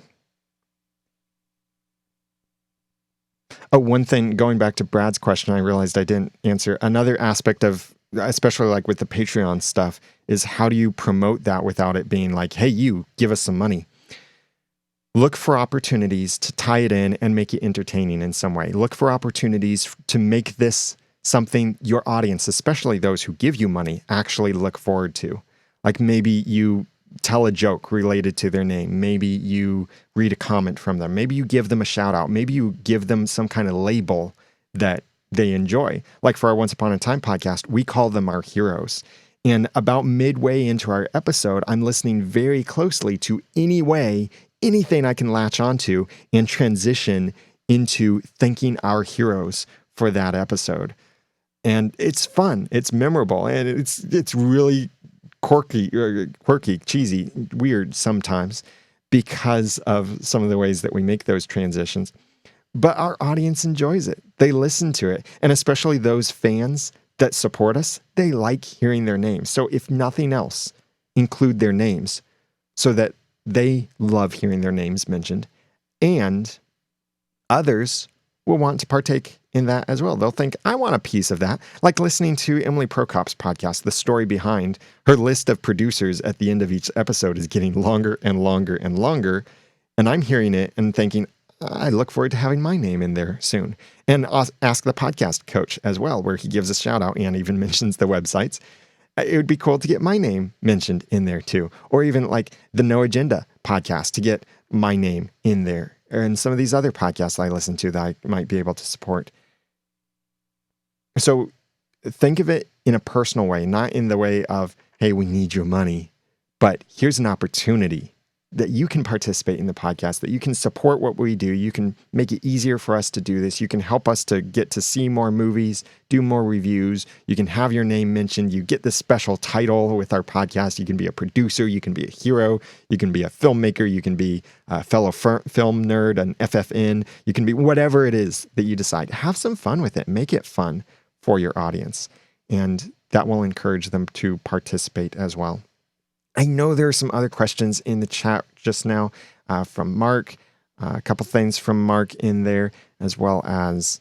Oh, one thing, going back to Brad's question, I realized I didn't answer. Another aspect of, especially like with the Patreon stuff, is how do you promote that without it being like, hey, you, give us some money. Look for opportunities to tie it in and make it entertaining in some way. Look for opportunities to make this something your audience, especially those who give you money, actually look forward to. Like maybe you tell a joke related to their name. Maybe you read a comment from them. Maybe you give them a shout out. Maybe you give them some kind of label that they enjoy. Like for our Once Upon a Time podcast, we call them our heroes. And about midway into our episode, I'm listening very closely to anything I can latch onto and transition into thanking our heroes for that episode. And it's fun. It's memorable. And it's really quirky, cheesy, weird sometimes because of some of the ways that we make those transitions. But our audience enjoys it. They listen to it. And especially those fans that support us, they like hearing their names. So if nothing else, include their names so that they love hearing their names mentioned. And others will want to partake in that as well. They'll think, I want a piece of that. Like listening to Emily Prokop's podcast, the story behind her list of producers at the end of each episode is getting longer and longer and longer. And I'm hearing it and thinking, I look forward to having my name in there soon. And Ask the Podcast Coach as well, where he gives a shout out and even mentions the websites. It would be cool to get my name mentioned in there too. Or even like the No Agenda podcast to get my name in there. And some of these other podcasts I listen to that I might be able to support. So think of it in a personal way, not in the way of, hey, we need your money, but here's an opportunity that you can participate in the podcast, that you can support what we do. You can make it easier for us to do this. You can help us to get to see more movies, do more reviews. You can have your name mentioned. You get this special title with our podcast. You can be a producer. You can be a hero. You can be a filmmaker. You can be a fellow film nerd, an FFN. You can be whatever it is that you decide. Have some fun with it. Make it fun for your audience. And that will encourage them to participate as well. I know there are some other questions in the chat just now from Mark, a couple things from Mark in there, as well as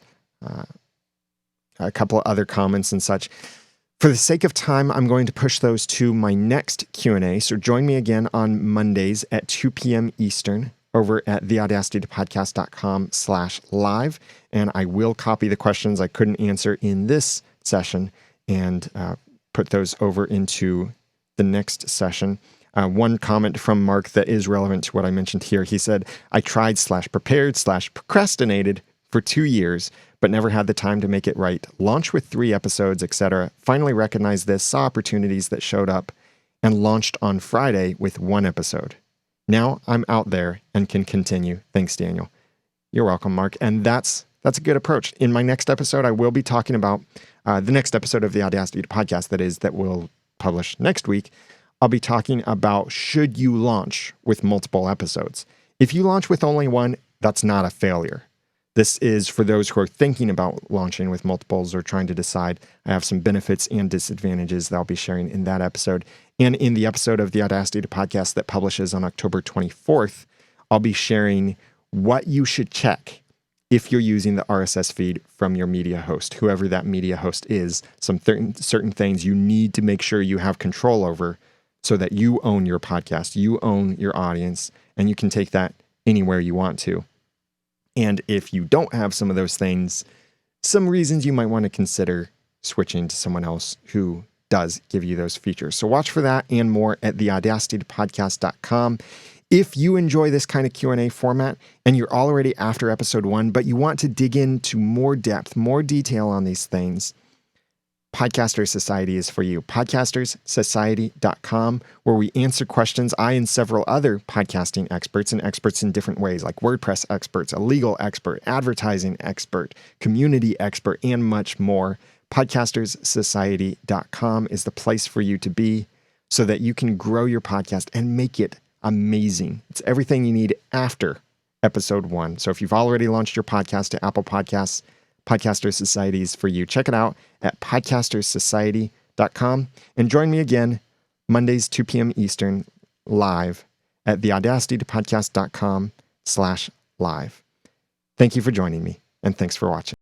a couple of other comments and such. For the sake of time, I'm going to push those to my next Q&A. So join me again on Mondays at 2 p.m. Eastern over at theaudacitypodcast.com/live. And I will copy the questions I couldn't answer in this session and put those over into the next session. One comment from Mark that is relevant to what I mentioned here. He said, I tried /prepared /procrastinated for 2 years, but never had the time to make it right. Launched with 3 episodes, etc. Finally recognized this, saw opportunities that showed up, and launched on Friday with 1 episode. Now I'm out there and can continue. Thanks, Daniel. You're welcome, Mark. And that's a good approach. In my next episode, I will be talking about the next episode of the Audacity podcast that will publish next week. I'll be talking about, should you launch with multiple episodes? If you launch with only 1, that's not a failure. This is for those who are thinking about launching with multiples or trying to decide. I have some benefits and disadvantages that I'll be sharing in that episode. And in the episode of the Audacity podcast that publishes on October 24th, I'll be sharing what you should check if you're using the RSS feed from your media host, whoever that media host is. Some certain things you need to make sure you have control over so that you own your podcast, you own your audience, and you can take that anywhere you want to. And if you don't have some of those things, some reasons you might want to consider switching to someone else who does give you those features. So watch for that and more at theaudacitypodcast.com. If you enjoy this kind of Q&A format and you're already after episode 1, but you want to dig into more depth, more detail on these things, Podcaster Society is for you. Podcasterssociety.com, where we answer questions. I and several other podcasting experts and experts in different ways, like WordPress experts, a legal expert, advertising expert, community expert, and much more. Podcasterssociety.com is the place for you to be so that you can grow your podcast and make it amazing. It's everything you need after episode 1. So if you've already launched your podcast to Apple Podcasts, Podcaster Society is for you. Check it out at podcasterssociety.com and join me again Mondays, 2 p.m. Eastern, live at theaudacitypodcast.com/live. Thank you for joining me, and thanks for watching.